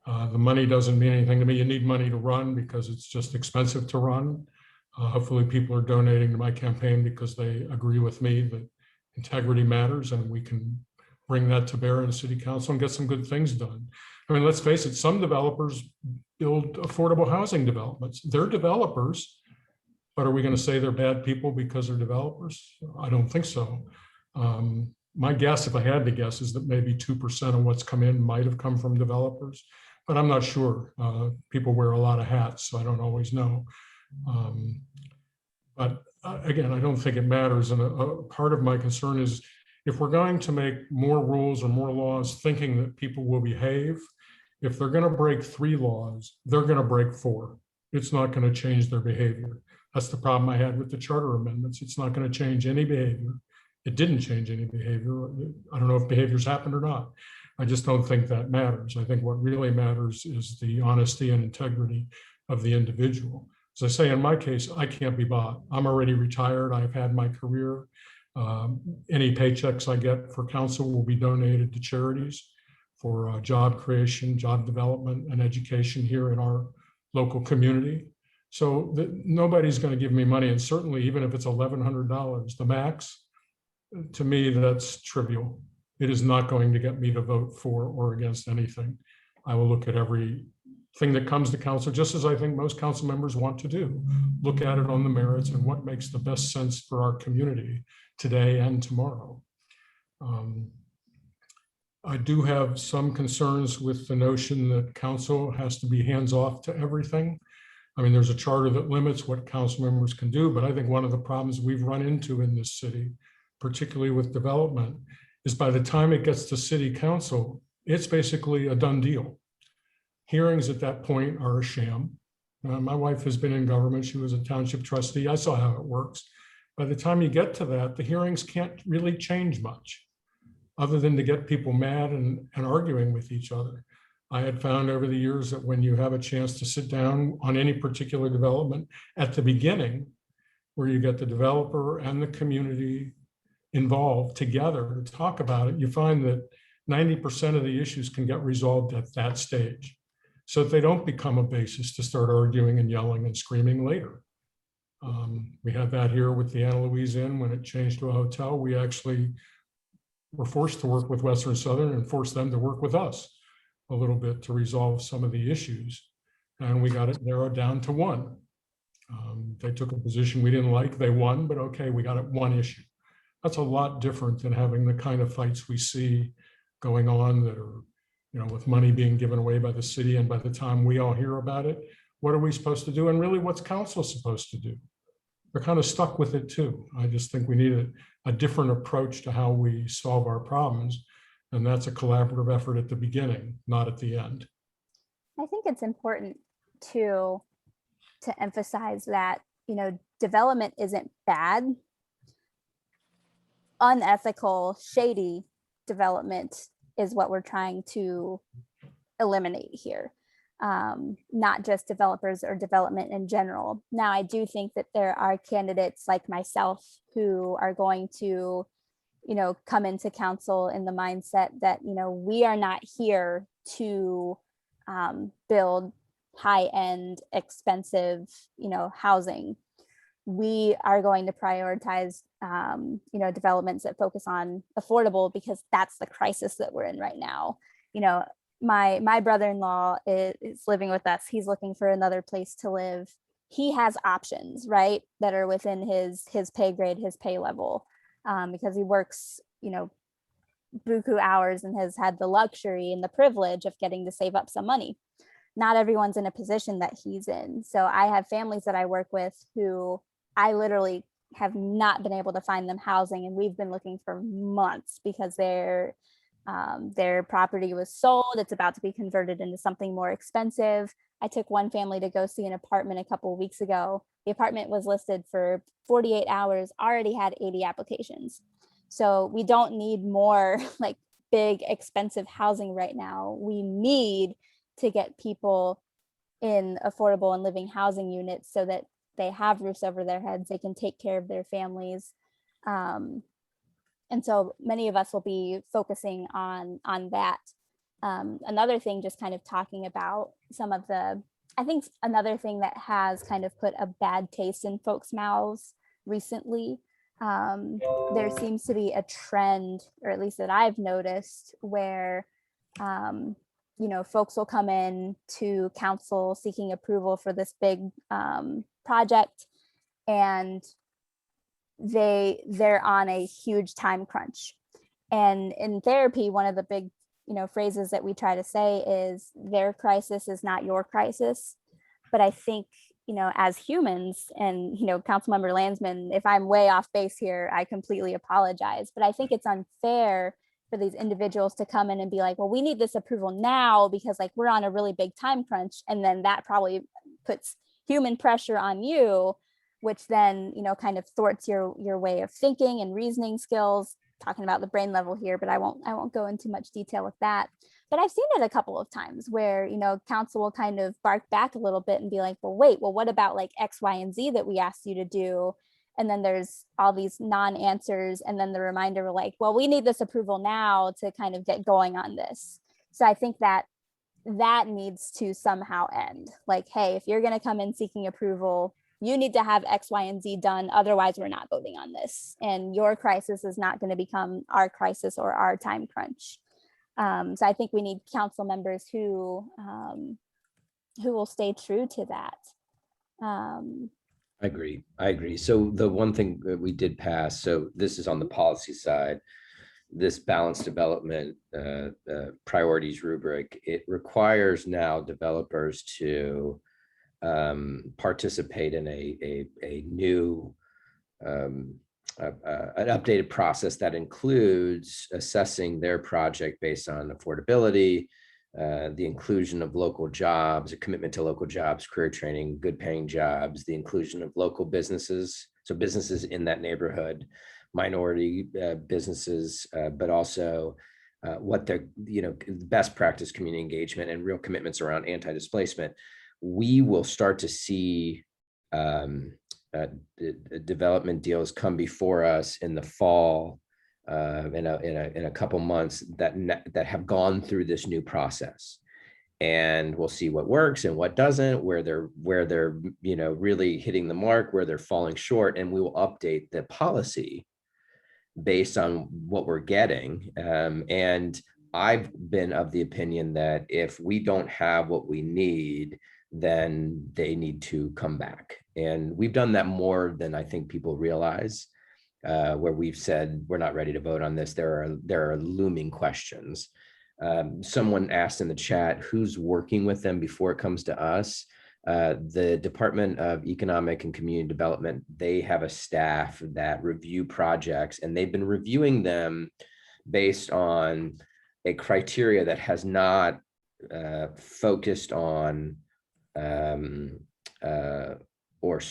The money doesn't mean anything to me. You need money to run because it's just expensive to run. Hopefully people are donating to my campaign because they agree with me that integrity matters, and we can bring that to bear in the city council and get some good things done. I mean, let's face it, some developers build affordable housing developments. They're developers, but are we going to say they're bad people because they're developers? I don't think so. My guess, if I had to guess, is that maybe 2% of what's come in might have come from developers, but I'm not sure. People wear a lot of hats, so I don't always know. But again, I don't think it matters. And a part of my concern is if we're going to make more rules or more laws thinking that people will behave, if they're going to break 3 laws, they're going to break 4. It's not going to change their behavior. That's the problem I had with the charter amendments. It's not going to change any behavior. It didn't change any behavior. I don't know if behaviors happened or not. I just don't think that matters. I think what really matters is the honesty and integrity of the individual. As I say, in my case, I can't be bought. I'm already retired. I've had my career. Any paychecks I get for council will be donated to charities for job creation, job development, and education here in our local community. So nobody's going to give me money. And certainly, even if it's $1,100, the max, to me, that's trivial. It is not going to get me to vote for or against anything. I will look at every thing that comes to council, just as I think most council members want to do. Look at it on the merits and what makes the best sense for our community today and tomorrow. I do have some concerns with the notion that council has to be hands-off to everything. I mean, there's a charter that limits what council members can do, but I think one of the problems we've run into in this city, particularly with development, is by the time it gets to city council, it's basically a done deal. Hearings at that point are a sham. My wife has been in government. She was a township trustee. I saw how it works. By the time you get to that, the hearings can't really change much other than to get people mad and arguing with each other. I had found over the years that when you have a chance to sit down on any particular development at the beginning, where you get the developer and the community involved together to talk about it, you find that 90% of the issues can get resolved at that stage, so that they don't become a basis to start arguing and yelling and screaming later. We had that here with the Anna Louise Inn when it changed to a hotel. We actually were forced to work with Western Southern and forced them to work with us a little bit to resolve some of the issues. And we got it narrowed down to 1. They took a position we didn't like, they won, but okay, we got it 1 issue. That's a lot different than having the kind of fights we see going on that are, with money being given away by the city. And by the time we all hear about it, what are we supposed to do? And really, what's council supposed to do? They're kind of stuck with it too. I just think we need a different approach to how we solve our problems. And that's a collaborative effort at the beginning, not at the end. I think it's important to emphasize that, development isn't bad. Unethical, shady development is what we're trying to eliminate here. Not just developers or development in general. Now, I do think that there are candidates like myself who are going to, come into council in the mindset that, we are not here to build high-end, expensive, housing. We are going to prioritize, developments that focus on affordable, because that's the crisis that we're in right now. My brother-in-law is living with us. He's looking for another place to live. He has options, right, that are within his pay grade, his pay level, because he works, buku hours and has had the luxury and the privilege of getting to save up some money. Not everyone's in a position that he's in. So I have families that I work with who I literally have not been able to find them housing, and we've been looking for months because their property was sold. It's about to be converted into something more expensive. I took one family to go see an apartment a couple of weeks ago. The apartment was listed for 48 hours, already had 80 applications. So we don't need more like big expensive housing right now. We need to get people in affordable and living housing units so that they have roofs over their heads, they can take care of their families. And so many of us will be focusing on that. Another thing, just kind of talking about some of I think another thing that has kind of put a bad taste in folks' mouths recently, there seems to be a trend, or at least that I've noticed, where folks will come in to council seeking approval for this big project, and they're on a huge time crunch. And in therapy, one of the big phrases that we try to say is, their crisis is not your crisis. But I think as humans, and, Councilmember Landsman, if I'm way off base here, I completely apologize. But I think it's unfair for these individuals to come in and be like, well, we need this approval now because like we're on a really big time crunch. And then that probably puts human pressure on you, which then, kind of thwarts your way of thinking and reasoning skills, talking about the brain level here, but I won't go into much detail with that. But I've seen it a couple of times where, council will kind of bark back a little bit and be like, well, wait, well, what about like X, Y, and Z that we asked you to do? And then there's all these non-answers. And then the reminder like, well, we need this approval now to kind of get going on this. So I think that needs to somehow end. Like, hey, if you're going to come in seeking approval, you need to have X, Y, and Z done. Otherwise, we're not voting on this. And your crisis is not going to become our crisis or our time crunch. So I think we need council members who will stay true to that. I agree. So the one thing that we did pass, so this is on the policy side, this balanced development priorities rubric, it requires now developers to participate in a new an updated process that includes assessing their project based on affordability, the inclusion of local jobs, a commitment to local jobs, career training, good paying jobs, the inclusion of local businesses, so businesses in that neighborhood, minority businesses, but also what their best practice community engagement and real commitments around anti-displacement. We will start to see development deals come before us in the fall, in a couple months that have gone through this new process, and we'll see what works and what doesn't, where they're really hitting the mark, where they're falling short, and we will update the policy based on what we're getting. And I've been of the opinion that if we don't have what we need, then they need to come back. And we've done that more than I think people realize, where we've said, we're not ready to vote on this. There are looming questions. Someone asked in the chat, who's working with them before it comes to us? The Department of Economic and Community Development, they have a staff that review projects, and they've been reviewing them based on a criteria that has not focused on or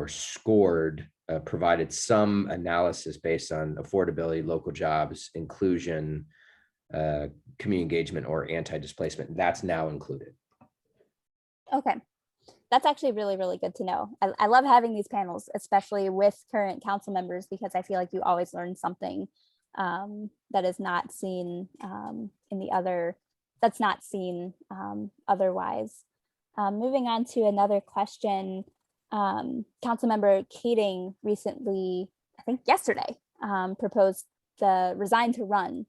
scored, provided some analysis based on affordability, local jobs, inclusion, community engagement, or anti-displacement. That's now included. Okay. That's actually really, really good to know. I love having these panels, especially with current council members, because I feel like you always learn something that is not seen that's not seen otherwise. Moving on to another question, Councilmember Kading recently, I think yesterday, proposed the resign to run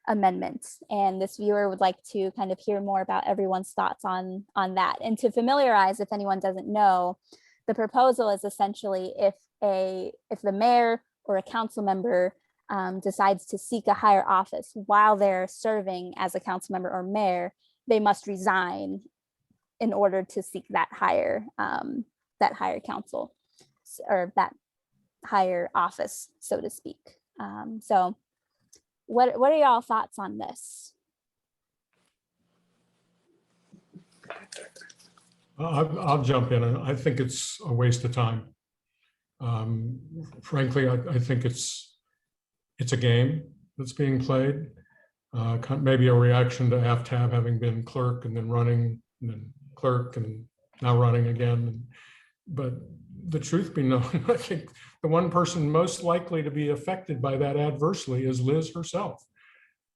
amendment, and this viewer would like to kind of hear more about everyone's thoughts on that. And to familiarize, if anyone doesn't know, the proposal is essentially if the mayor or a council member decides to seek a higher office while they're serving as a council member or mayor, they must resign in order to seek that higher council or that higher office, so to speak. So what are y'all thoughts on this? I'll jump in. I think it's a waste of time. Frankly, I think it's a game that's being played. Maybe a reaction to AFTAB having been clerk and then running and then clerk and now running again. But the truth be known, I think the one person most likely to be affected by that adversely is Liz herself.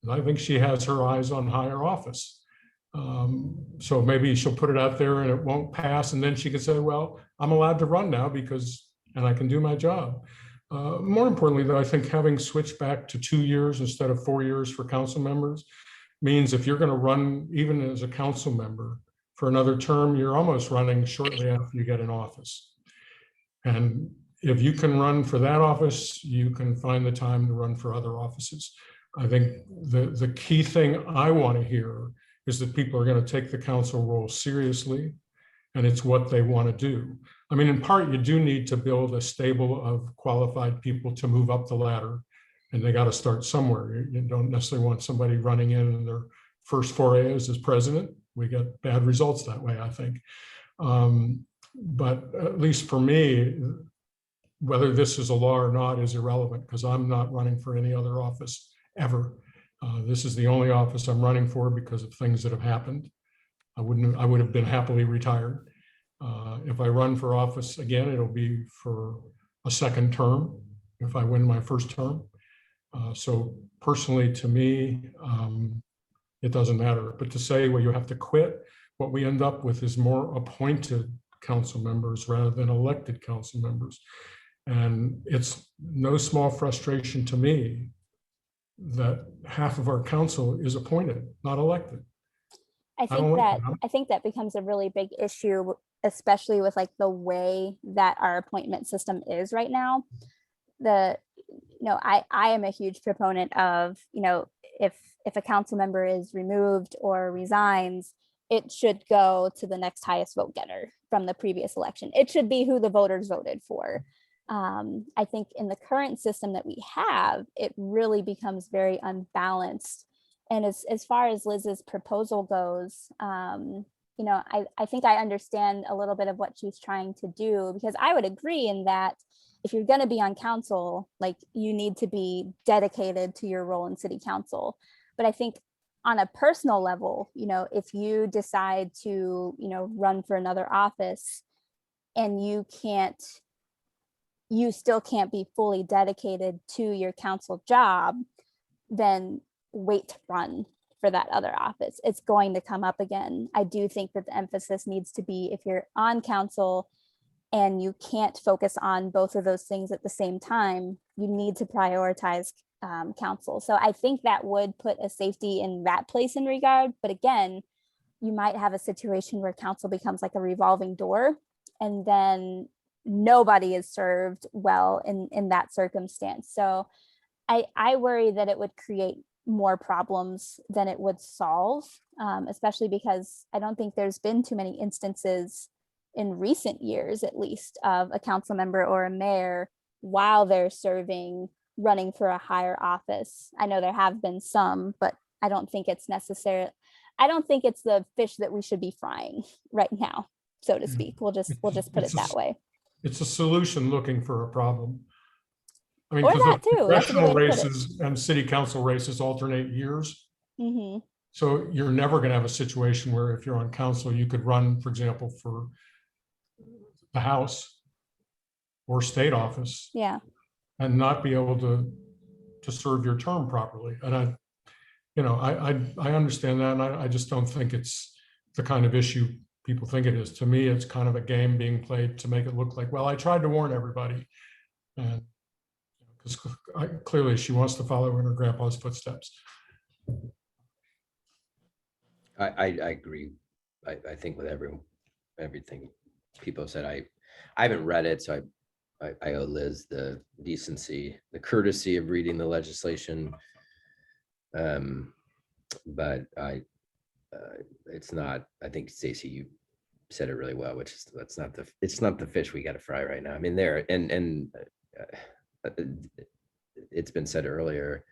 And I think she has her eyes on higher office. So maybe she'll put it out there and it won't pass. And then she can say, well, I'm allowed to run now and I can do my job. More importantly, though, I think having switched back to 2 years instead of 4 years for council members means if you're going to run, even as a council member, for another term, you're almost running shortly after you get in office. And if you can run for that office, you can find the time to run for other offices. I think the key thing I want to hear is that people are going to take the council role seriously and it's what they want to do. I mean, in part, you do need to build a stable of qualified people to move up the ladder, and they got to start somewhere. You don't necessarily want somebody running in their first foray as president. We get bad results that way, I think. But at least for me, whether this is a law or not is irrelevant, because I'm not running for any other office ever. This is the only office I'm running for because of things that have happened. I would have been happily retired. If I run for office again, it'll be for a second term if I win my first term. So personally, to me, it doesn't matter. But to say, well, you have to quit, what we end up with is more appointed council members rather than elected council members. And it's no small frustration to me that half of our council is appointed, not elected. I think that becomes a really big issue, especially with like the way that our appointment system is right now. I am a huge proponent of, if a council member is removed or resigns, it should go to the next highest vote getter from the previous election. It should be who the voters voted for. I think in the current system that we have, it really becomes very unbalanced. And as far as Liz's proposal goes, I think I understand a little bit of what she's trying to do, because I would agree in that if you're going to be on council, like, you need to be dedicated to your role in city council. But I think on a personal level, if you decide to, run for another office and you still can't be fully dedicated to your council job, then wait to run for that other office. It's going to come up again. I do think that the emphasis needs to be, if you're on council and you can't focus on both of those things at the same time, you need to prioritize council. So I think that would put a safety in that place in regard. But again, you might have a situation where council becomes like a revolving door, and then nobody is served well in that circumstance. So I worry that it would create more problems than it would solve, especially because I don't think there's been too many instances in recent years, at least, of a council member or a mayor, while they're serving, running for a higher office. I know there have been some, but I don't think it's necessary. I don't think it's the fish that we should be frying right now, so to speak. We'll just put it that way. It's a solution looking for a problem. I mean, Or because that too. That's a good way congressional to put it. races and city council races alternate years. Mm-hmm. So you're never going to have a situation where if you're on council, you could run, for example, for the House or state office, Yeah. and not be able to serve your term properly. And I understand that, and I just don't think it's the kind of issue people think it is. To me, it's kind of a game being played to make it look like, well, I tried to warn everybody, and because clearly she wants to follow in her grandpa's footsteps. I agree. I think with everything people said. I haven't read it, so I owe Liz the decency, the courtesy of reading the legislation. But it's not. I think, Stacey, you said it really well, which is it's not the fish we got to fry right now. I mean, it's been said earlier.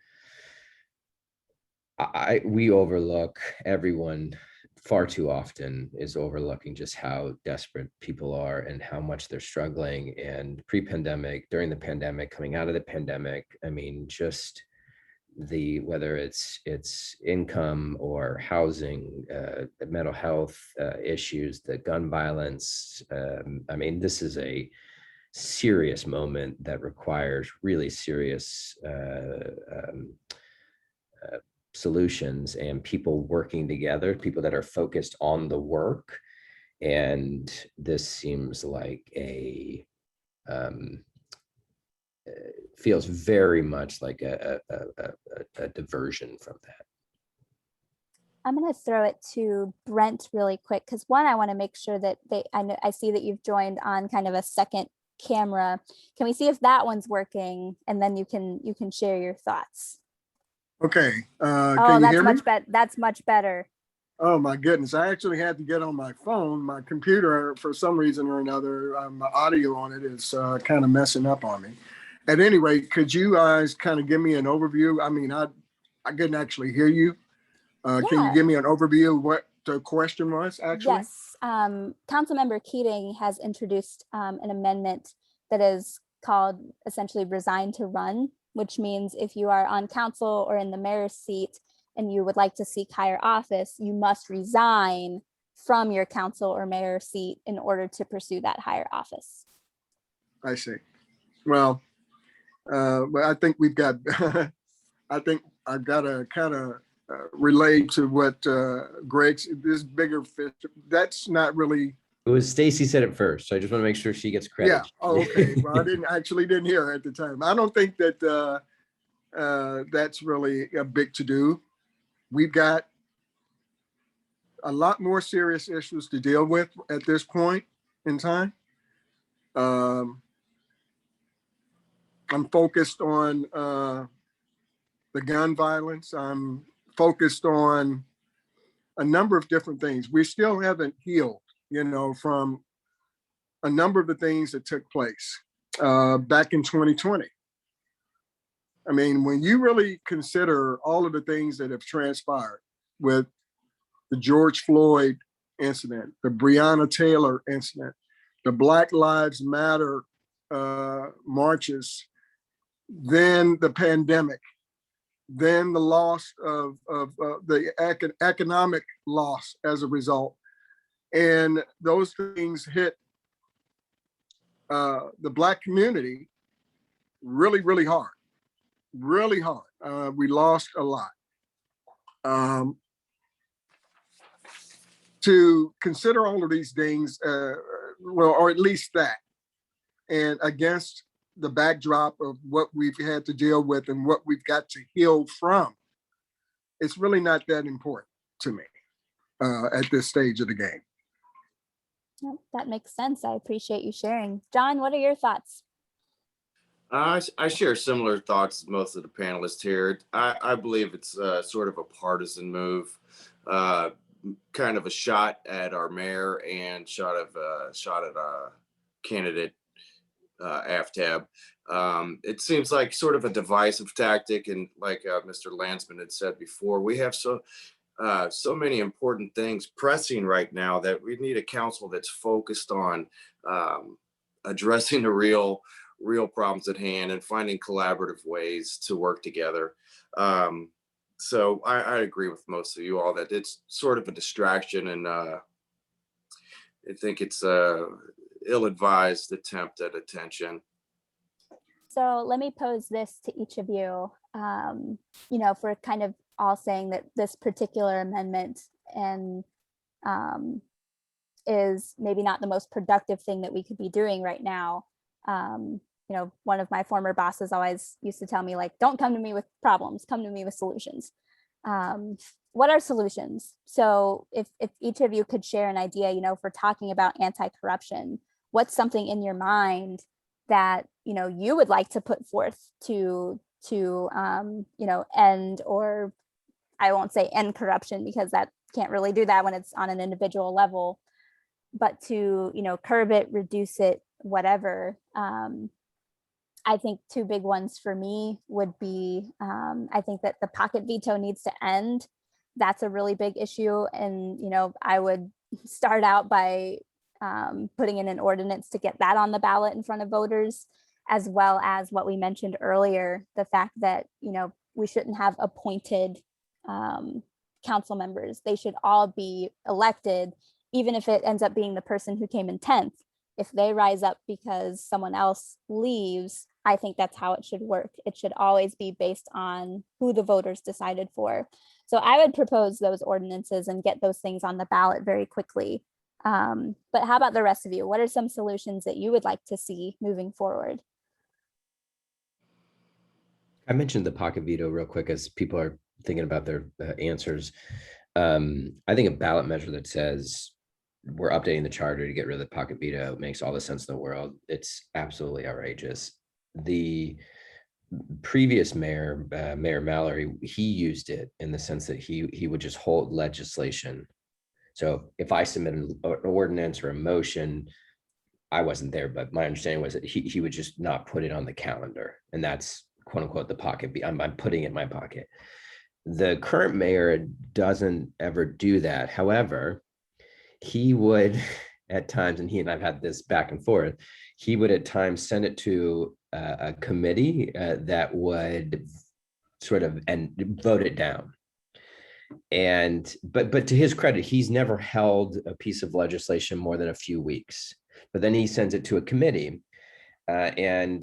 We overlook, everyone far too often is overlooking just how desperate people are and how much they're struggling. And pre-pandemic, during the pandemic, coming out of the pandemic, I mean, just whether it's income or housing, mental health issues, the gun violence. I mean, this is a serious moment that requires really serious solutions and people working together, people that are focused on the work. And this seems like feels very much like a diversion from that. I'm going to throw it to Brent really quick, because one, I want to make sure that I see that you've joined on kind of a second camera. Can we see if that one's working, and then you can share your thoughts? Okay. Oh, Can you that's hear me? much better. That's much better. Oh my goodness. I actually had to get on my phone. My computer, for some reason or another, my audio on it is kind of messing up on me. At any rate, could you guys kind of give me an overview? I mean, I couldn't actually hear you. Can you Yeah. give me an overview of what the question was actually? Yes. Councilmember Keating has introduced an amendment that is called essentially resign to run, which means if you are on council or in the mayor's seat and you would like to seek higher office, you must resign from your council or mayor seat in order to pursue that higher office. I see. Well, but I think we've got, I think I've got to kind of relate to what Greg's, this bigger fish, that's not really. It was Stacy said it first, so I just want to make sure she gets credit. Yeah. Oh, okay. Well, I didn't hear her at the time. I don't think that that's really a big to do. We've got a lot more serious issues to deal with at this point in time. I'm focused on the gun violence. I'm focused on a number of different things. We still haven't healed, from a number of the things that took place back in 2020. I mean, when you really consider all of the things that have transpired with the George Floyd incident, the Breonna Taylor incident, the Black Lives Matter marches, then the pandemic, then the loss of the economic loss as a result. And those things hit the Black community really, really hard, really hard. We lost a lot. To consider all of these things, well, or at least that, and against the backdrop of what we've had to deal with and what we've got to heal from, it's really not that important to me at this stage of the game. Yep, that makes sense. I appreciate you sharing. John, what are your thoughts? I share similar thoughts as most of the panelists here. I believe it's sort of a partisan move, kind of a shot at our mayor and shot at candidate AFTAB. It seems like sort of a divisive tactic, and like Mr. Landsman had said before, we have so many important things pressing right now that we need a council that's focused on addressing the real problems at hand and finding collaborative ways to work together. So I agree with most of you all that it's sort of a distraction, and I think it's a ill-advised attempt at attention. So let me pose this to each of you. If we're kind of all saying that this particular amendment and is maybe not the most productive thing that we could be doing right now. One of my former bosses always used to tell me, like, don't come to me with problems, come to me with solutions. What are solutions? So if each of you could share an idea, if we're talking about anti-corruption, what's something in your mind that, you would like to put forth to end, or I won't say end corruption because that can't really do that when it's on an individual level, but to, curb it, reduce it, whatever. I think two big ones for me would be, I think that the pocket veto needs to end. That's a really big issue. And, I would start out by putting in an ordinance to get that on the ballot in front of voters, as well as what we mentioned earlier, the fact that, we shouldn't have appointed council members. They should all be elected, even if it ends up being the person who came in 10th. If they rise up because someone else leaves, I think that's how it should work. It should always be based on who the voters decided for. So I would propose those ordinances and get those things on the ballot very quickly. But how about the rest of you? What are some solutions that you would like to see moving forward? I mentioned the pocket veto real quick as people are thinking about their answers. I think a ballot measure that says we're updating the charter to get rid of the pocket veto makes all the sense in the world. It's absolutely outrageous. The previous mayor, Mayor Mallory, he used it in the sense that he would just hold legislation. So if I submitted an ordinance or a motion, I wasn't there, but my understanding was that he would just not put it on the calendar, and that's quote unquote the pocket. I'm putting it in my pocket. The current mayor doesn't ever do that. However, he would at times, and I've had this back and forth, he would at times send it to a committee that would sort of and vote it down. And but to his credit, he's never held a piece of legislation more than a few weeks. But then he sends it to a committee. When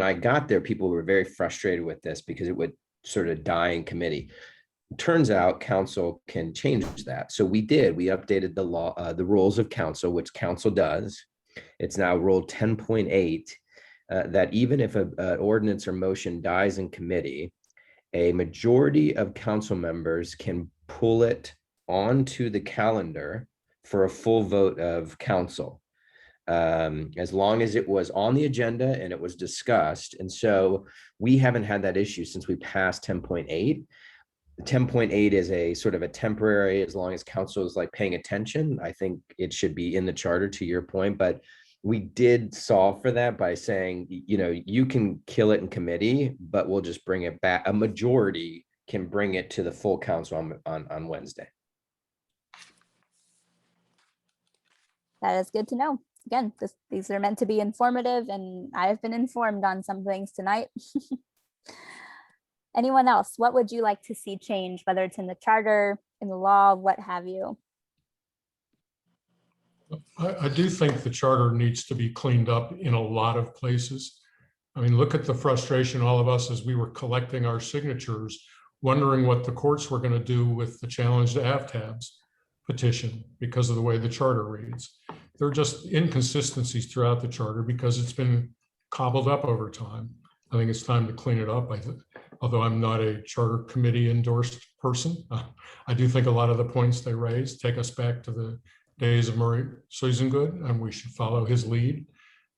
I got there, people were very frustrated with this because it would sort of die in committee. Turns out council can change that. So we did. We updated the law, the rules of council, which council does. It's now rule 10.8 that even if an ordinance or motion dies in committee, a majority of council members can pull it onto the calendar for a full vote of council, as long as it was on the agenda and it was discussed. And so we haven't had that issue since we passed 10.8. 10.8 is a sort of a temporary, as long as council is like paying attention. I think it should be in the charter, to your point, but we did solve for that by saying, you can kill it in committee, but we'll just bring it back. A majority can bring it to the full council on Wednesday. That is good to know. Again, these are meant to be informative, and I've been informed on some things tonight. Anyone else? What would you like to see change, whether it's in the charter, in the law, what have you? I do think the charter needs to be cleaned up in a lot of places. I mean, look at the frustration, all of us, as we were collecting our signatures, wondering what the courts were going to do with the challenge to AFTABs petition because of the way the charter reads. There are just inconsistencies throughout the charter because it's been cobbled up over time. I think it's time to clean it up. Although I'm not a charter committee endorsed person, I do think a lot of the points they raise take us back to the days of Murray Suizengood, and we should follow his lead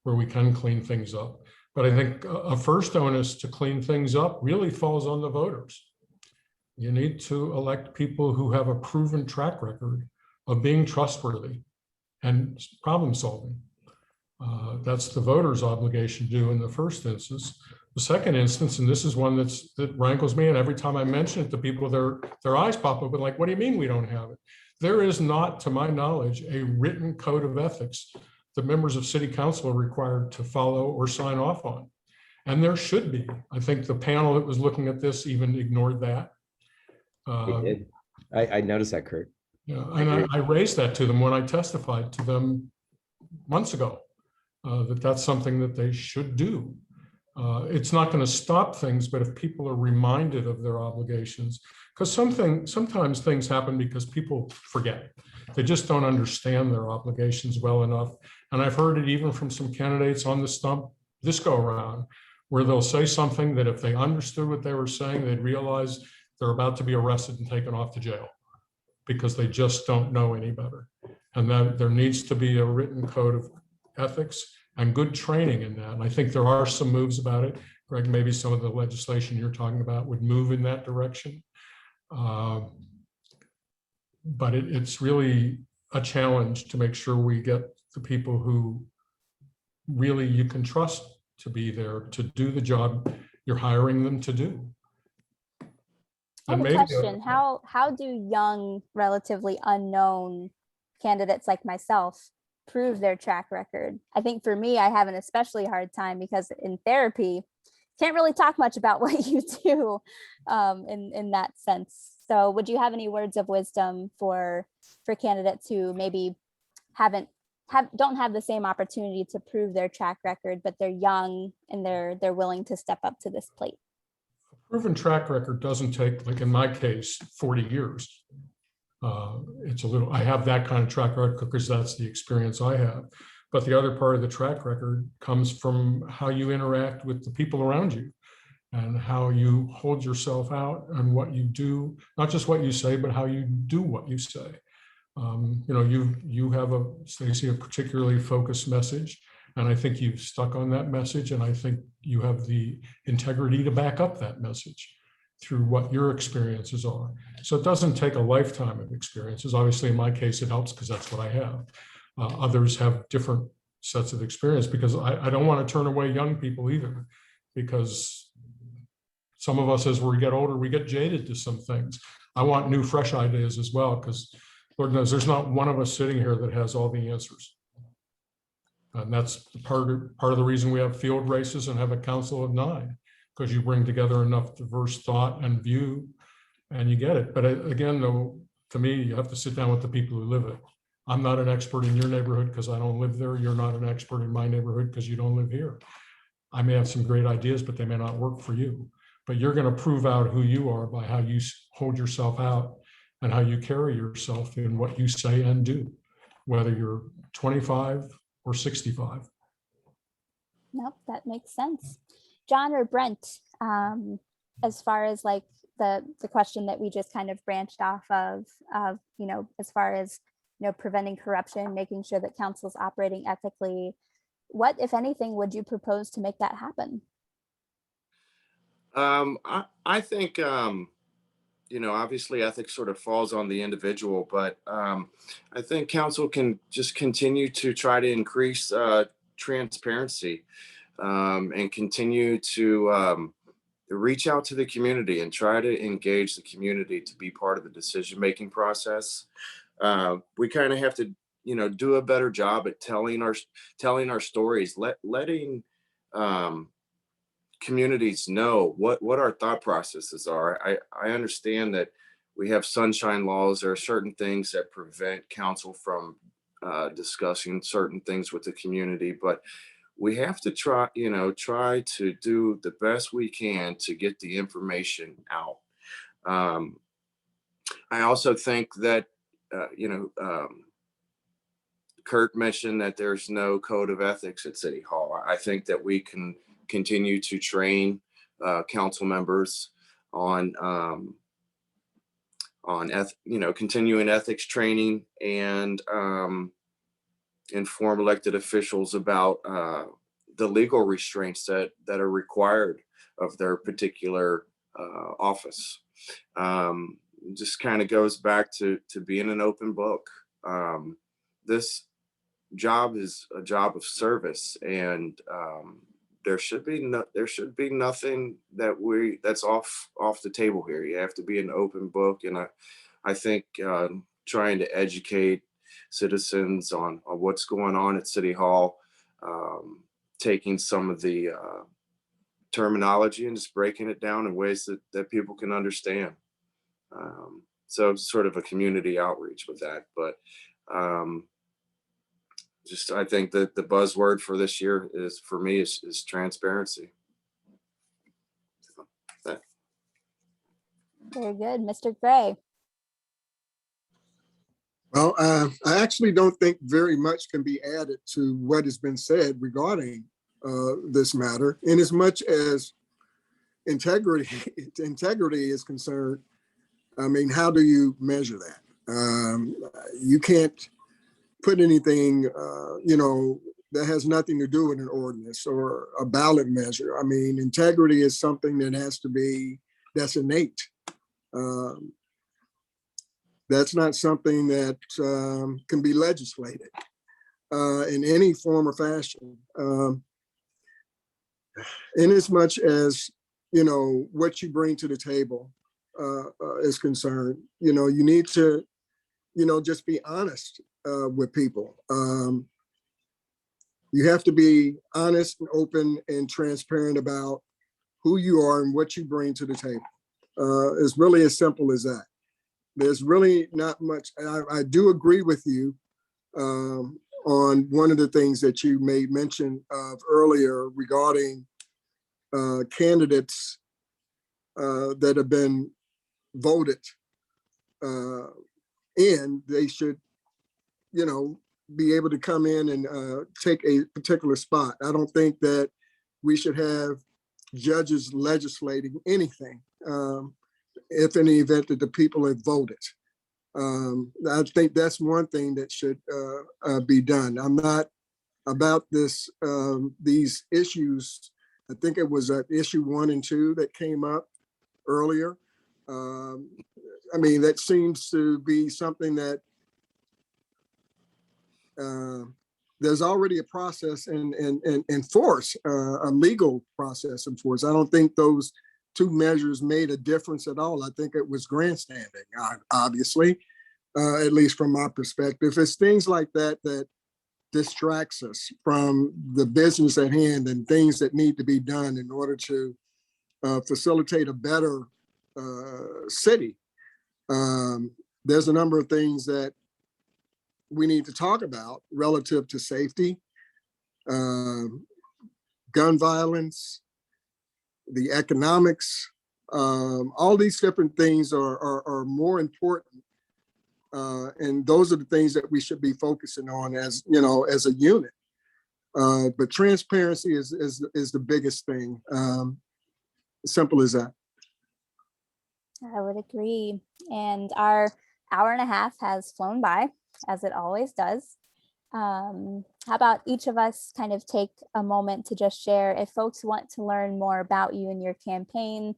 where we can clean things up. But I think a first onus to clean things up really falls on the voters. You need to elect people who have a proven track record of being trustworthy and problem solving. That's the voters' obligation to do in the first instance. The second instance, and this is one that rankles me, and every time I mention it to people, their eyes pop up and like, what do you mean we don't have it? There is not, to my knowledge, a written code of ethics that members of city council are required to follow or sign off on. And there should be. I think the panel that was looking at this even ignored that. They did. I noticed that, Kurt. Yeah, and I raised that to them when I testified to them months ago, that's something that they should do. It's not going to stop things, but if people are reminded of their obligations, because sometimes things happen because people forget. They just don't understand their obligations well enough. And I've heard it even from some candidates on the stump this go around, where they'll say something that if they understood what they were saying, they'd realize they're about to be arrested and taken off to jail because they just don't know any better. And that there needs to be a written code of ethics and good training in that. And I think there are some moves about it. Greg, maybe some of the legislation you're talking about would move in that direction. But it's really a challenge to make sure we get the people who really you can trust to be there to do the job you're hiring them to do. I have a question. How do young, relatively unknown candidates like myself prove their track record? I think for me, I have an especially hard time because in therapy, can't really talk much about what you do in that sense. So would you have any words of wisdom for candidates who maybe don't have the same opportunity to prove their track record, but they're young and they're willing to step up to this plate? Proven track record doesn't take, like in my case, 40 years. It's a little, I have that kind of track record because that's the experience I have. But the other part of the track record comes from how you interact with the people around you and how you hold yourself out and what you do, not just what you say, but how you do what you say. You have Stacey, a particularly focused message, And I think you've stuck on that message, and I think you have the integrity to back up that message through what your experiences are. So it doesn't take a lifetime of experiences. Obviously, in my case, it helps because that's what I have. Others have different sets of experience, because I don't want to turn away young people either, because some of us, as we get older, we get jaded to some things. I want new, fresh ideas as well, because Lord knows there's not one of us sitting here that has all the answers. And that's part of the reason we have field races and have a council of 9, because you bring together enough diverse thought and view, and you get it. But again, though, to me, you have to sit down with the people who live it. I'm not an expert in your neighborhood because I don't live there. You're not an expert in my neighborhood because you don't live here. I may have some great ideas, but they may not work for you. But you're going to prove out who you are by how you hold yourself out and how you carry yourself in what you say and do, whether you're 25 or 65. Nope, that makes sense. John or Brent, as far as like the question that we just kind of branched off of, as far as, preventing corruption, making sure that council's operating ethically, what, if anything, would you propose to make that happen? I think, obviously ethics sort of falls on the individual, but I think council can just continue to try to increase transparency and continue to reach out to the community and try to engage the community to be part of the decision-making process. We kind of have to, do a better job at telling our stories, letting communities know what our thought processes are. I understand that we have sunshine laws. There are certain things that prevent council from discussing certain things with the community, but we have to try to do the best we can to get the information out. I also think that, Kurt mentioned that there's no code of ethics at City Hall. I think that we can continue to train council members on continuing ethics training, and inform elected officials about the legal restraints that are required of their particular office. Just kind of goes back to being an open book. This job is a job of service, and there should be nothing that's off the table here. You have to be an open book, and I think trying to educate citizens on what's going on at City Hall, taking some of the terminology and just breaking it down in ways that people can understand. So sort of a community outreach with that, but I think that the buzzword for this year is transparency. Very good. Mr. Gray. Well, I actually don't think very much can be added to what has been said regarding this matter. In as much as integrity is concerned, I mean, how do you measure that? You can't put anything, that has nothing to do with an ordinance or a ballot measure. I mean, integrity is something that's innate. That's not something that can be legislated in any form or fashion. In as much as, what you bring to the table is concerned, you need to, just be honest with people. You have to be honest and open and transparent about who you are and what you bring to the table. It's really as simple as that. There's really not much. I do agree with you on one of the things that you made mention of earlier regarding candidates that have been voted in. They should, be able to come in and take a particular spot. I don't think that we should have judges legislating anything. If in the event that the people have voted. I think that's one thing that should be done. I'm not about these issues. I think it was issue 1 and 2 that came up earlier. I mean, that seems to be something that there's already a process in force, a legal process in force. I don't think those 2 measures made a difference at all. I think it was grandstanding, obviously, at least from my perspective. It's things like that that distracts us from the business at hand and things that need to be done in order to facilitate a better city. There's a number of things that we need to talk about relative to safety, gun violence, the economics. All these different things are more important. And those are the things that we should be focusing on as, as a unit. But transparency is the biggest thing. Simple as that. I would agree. And our hour and a half has flown by, as it always does. How about each of us kind of take a moment to just share, if folks want to learn more about you and your campaign,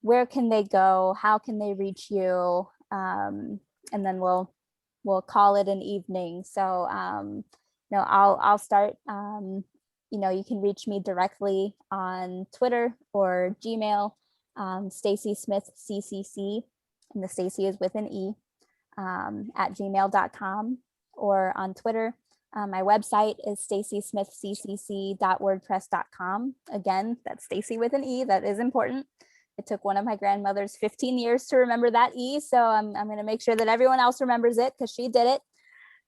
where can they go? How can they reach you? And then we'll call it an evening. So, I'll start. You can reach me directly on Twitter or Gmail, Stacy Smith CCC, and the Stacy is with an E, at gmail.com, or on Twitter. My website is stacysmithccc.wordpress.com. Again, that's Stacy with an E. That is important. It took one of my grandmothers 15 years to remember that E, so I'm going to make sure that everyone else remembers it because she did it.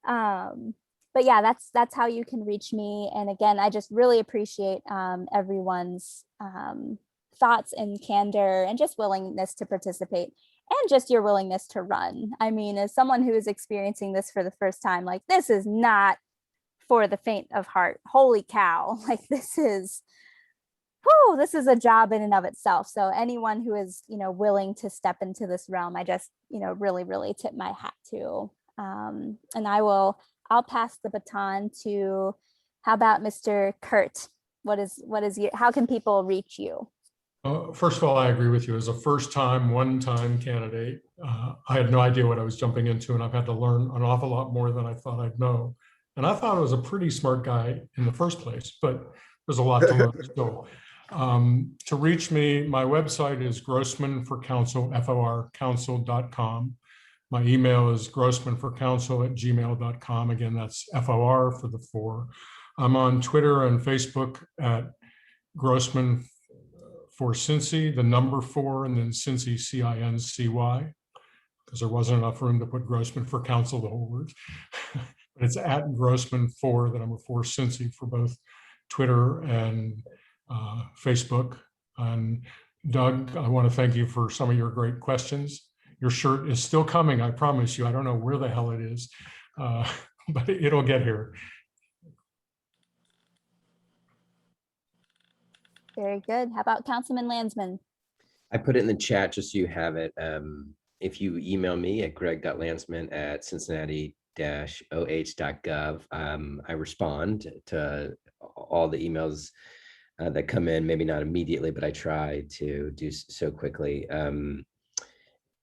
But yeah, that's how you can reach me. And again, I just really appreciate everyone's thoughts and candor and just willingness to participate, and just your willingness to run. I mean, as someone who is experiencing this for the first time, like, this is not for the faint of heart. Holy cow. Like, this is a job in and of itself. So anyone who is, willing to step into this realm, I just, really, really tip my hat to. And I'll pass the baton to, how about Mr. Kurt? How can people reach you? First of all, I agree with you. As a first-time, one-time candidate, I had no idea what I was jumping into, and I've had to learn an awful lot more than I thought I'd know. And I thought I was a pretty smart guy in the first place, but there's a lot to learn still. To reach me, my website is grossmanforcouncil, FORcouncil.com. My email is grossmanforcouncil@gmail.com. Again, that's FOR for the 4. I'm on Twitter and Facebook at Grossman for Cincy, the number 4, and then Cincy, CINCY, because there wasn't enough room to put Grossman for Council, the whole word. But it's at Grossman 4, the number 4, Cincy, for both Twitter and Facebook. And Doug, I want to thank you for some of your great questions. Your shirt is still coming, I promise you. I don't know where the hell it is, but it'll get here. Very good. How about Councilman Landsman? I put it in the chat just so you have it. If you email me at greg.landsman@cincinnati-oh.gov, I respond to all the emails that come in, maybe not immediately, but I try to do so quickly.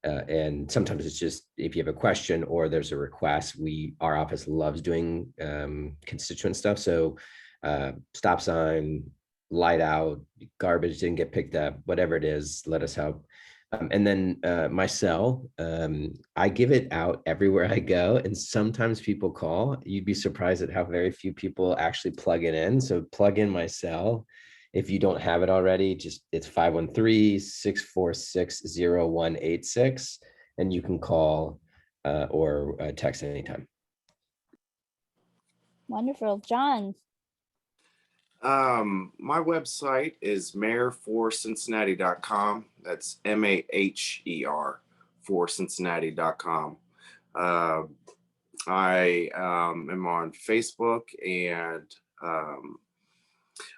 And sometimes it's just, if you have a question or there's a request, our office loves doing constituent stuff. So stop sign, light out, garbage didn't get picked up, whatever it is, let us help. And then my cell, I give it out everywhere I go, and sometimes people call. You'd be surprised at how very few people actually plug it in. So plug in my cell. If you don't have it already, it's 513-646-0186, and you can call or text anytime. Wonderful. John? My website is mayorforcincinnati.com. That's MAHER for Cincinnati.com. I am on Facebook, and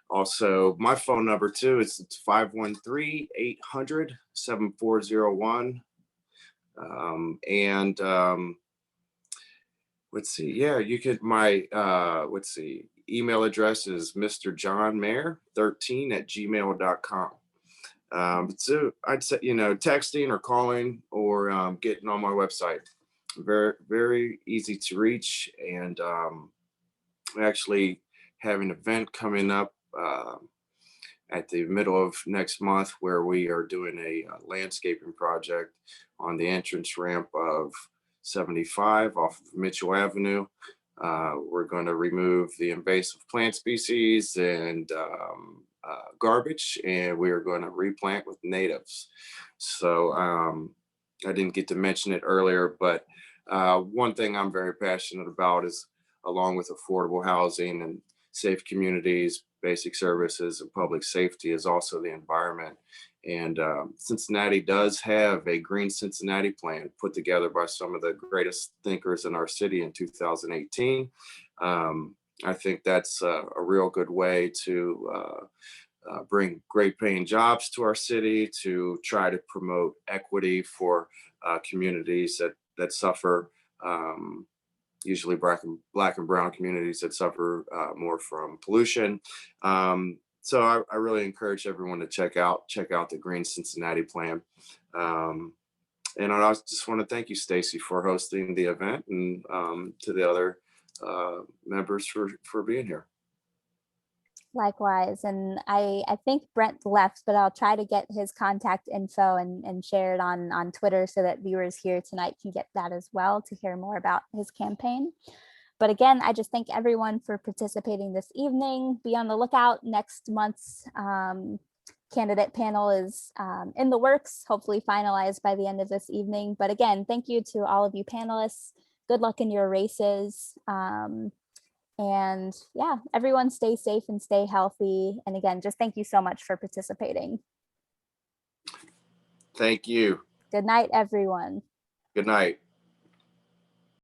also my phone number too is 513-800-7401. Let's see. Yeah, you could let's see. email address is mrjohnmayer13@gmail.com. So I'd say, texting or calling or getting on my website. Very, very easy to reach. And we actually have an event coming up at the middle of next month where we are doing a landscaping project on the entrance ramp of 75 off of Mitchell Avenue. We're going to remove the invasive plant species and garbage, and we are going to replant with natives. So I didn't get to mention it earlier, but one thing I'm very passionate about is, along with affordable housing and safe communities, basic services, and public safety, is also the environment. And Cincinnati does have a Green Cincinnati plan put together by some of the greatest thinkers in our city in 2018. I think that's a real good way to bring great paying jobs to our city, to try to promote equity for communities that suffer, usually black and brown communities that suffer more from pollution. So I really encourage everyone to check out the Green Cincinnati plan. And I just want to thank you, Stacy, for hosting the event, and to the other members for being here. Likewise. And I think Brent left, but I'll try to get his contact info and share it on Twitter so that viewers here tonight can get that as well to hear more about his campaign. But again, I just thank everyone for participating this evening. Be on the lookout. Next month's candidate panel is in the works, hopefully finalized by the end of this evening. But again, thank you to all of you panelists. Good luck in your races. And yeah, everyone stay safe and stay healthy. And again, just thank you so much for participating. Thank you. Good night, everyone. Good night.